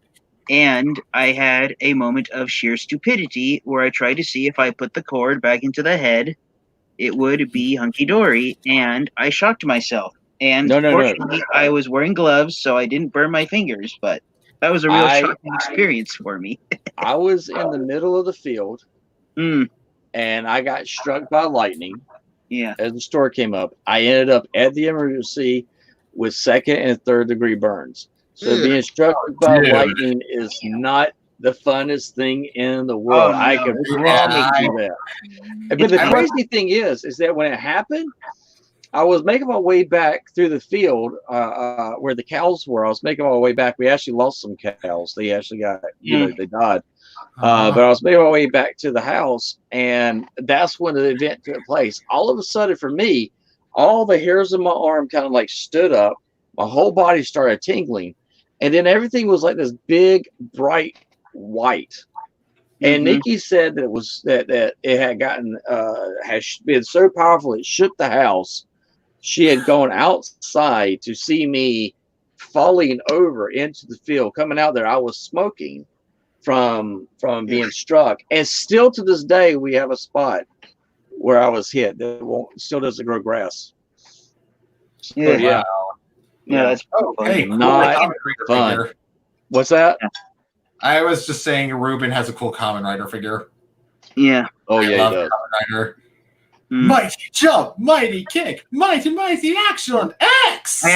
and I had a moment of sheer stupidity where I tried to see if I put the cord back into the head, it would be hunky-dory, and I shocked myself. And No. fortunately, I was wearing gloves, so I didn't burn my fingers, but that was a real shocking experience for me. I was in the middle of the field, Mm, and I got struck by lightning. yeah. As the story came up, I ended up at the emergency with 2nd and 3rd degree burns. So being struck by lightning is not the funnest thing in the world. Oh, I no. can Yeah, promise you that. But the I- crazy thing is that when it happened, I was making my way back through the field where the cows were. I was making my way back. We actually lost some cows. They actually got, they died. But I was making my way back to the house, and that's when the event took place. All of a sudden, for me, all the hairs on my arm kind of like stood up. My whole body started tingling, and then everything was like this big, bright white. And Mhm. Nikki said that it was that it had gotten has been so powerful it shook the house. She had gone outside to see me falling over into the field. Coming out there, I was smoking from being struck, and still to this day we have a spot where I was hit that still doesn't grow grass. So, Yeah. yeah. Yeah, that's Oh, hey, cool Not Kamen Rider fun. figure. What's that? I was just saying Ruben has a cool Kamen Rider figure. yeah. Oh I yeah, love he does. Kamen Rider. Mm. Mighty jump, mighty kick, mighty action, X! I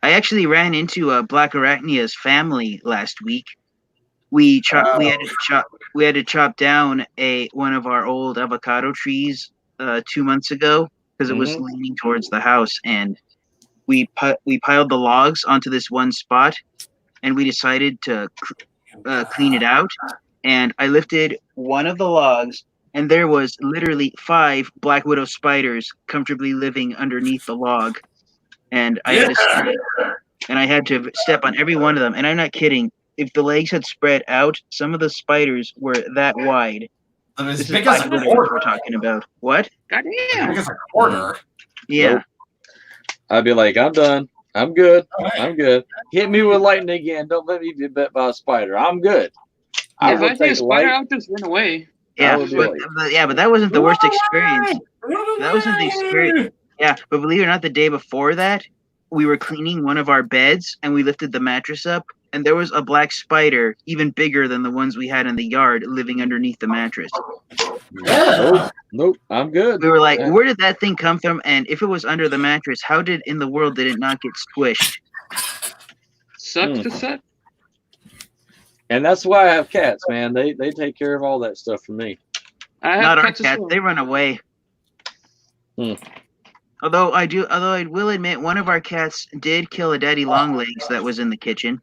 actually ran into Black Arachnia's family last week. We had to chop down one of our old avocado trees 2 months ago because it was leaning towards the house, and we piled the logs onto this one spot, and we decided to clean it out. And I lifted one of the logs, and there was literally 5 Black Widow spiders comfortably living underneath the log. And I had to step on every one of them. And I'm not kidding. If the legs had spread out, some of the spiders were that wide. As This is big as Black a Widow quarter. we're talking about. What? As Goddamn. big as a quarter. Yeah. Nope. I'd be like, I'm done. I'm good. Alright. I'm good. Hit me with lightning again. Don't let me be bit by a spider. I'm good. I If will I see a take spider, light. I'll just run away. Yeah, would be but, like- but that wasn't the worst experience. That wasn't the experience. Yeah, but believe it or not, the day before that, we were cleaning one of our beds, and we lifted the mattress up, and there was a black spider, even bigger than the ones we had in the yard, living underneath the mattress. Nope. I'm good. We were like, Yeah. where did that thing come from? And if it was under the mattress, how did in the world did it not get squished? Sucks to suck. And that's why I have cats, man. They take care of all that stuff for me. I have Not our cats as cats; well. they run away. Hmm. Although I will admit, one of our cats did kill a daddy longlegs that was in the kitchen.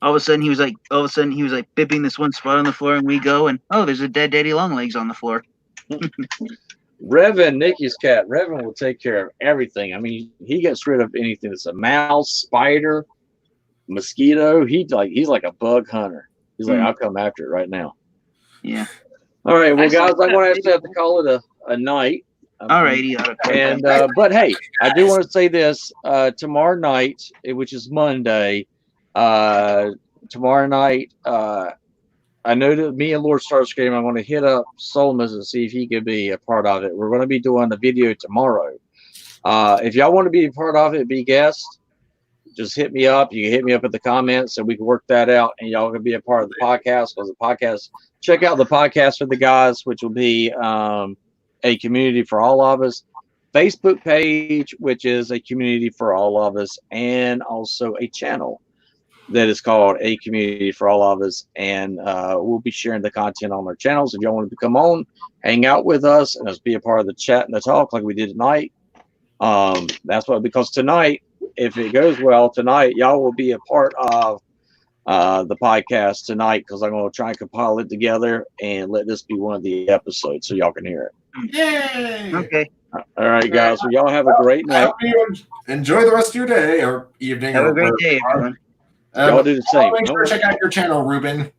All of a sudden, he was like bipping this one spot on the floor, and we go, and oh, there's a dead daddy longlegs on the floor. Revan, Nikki's cat, Revan will take care of everything. I mean, he gets rid of anything that's a mouse, spider, mosquito. He's like a bug hunter. He's like, I'll come after it right now. Yeah. All right, well, I saw guys, I'm that going to video. have to call it a night. Alrighty. And but hey, I do want to say this: tomorrow night, which is Monday, tomorrow night, I know that me and Lord Starscream, I'm going to hit up Solmus and see if he could be a part of it. We're going to be doing the video tomorrow. If y'all want to be a part of it, be guests, just hit me up. You can hit me up in the comments, and we can work that out. And y'all can be a part of the podcast. Because the podcast, check out the podcast for the guys, which will be a community for all of us. Facebook page, which is a community for all of us, and also a channel that is called A Community for All of Us. And we'll be sharing the content on our channels. If y'all want to come on, hang out with us, and just be a part of the chat and the talk like we did tonight. That's what, because tonight, if it goes well tonight, y'all will be a part of the podcast tonight because I'm going to try and compile it together and let this be one of the episodes so y'all can hear it. Yay! Okay. All right, guys. Well, y'all have a great I night. hope you enjoy the rest of your day or evening. Have or a great day, everyone. Y'all do the same. Make sure to check out your channel, Ruben.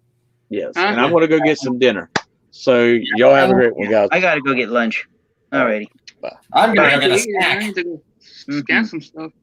Yes, and I'm going to go get some dinner. So y'all have a great one, guys. I gotta go get lunch. Alrighty. I'm I gonna go need get a to eat. I snack. need to go scan some stuff.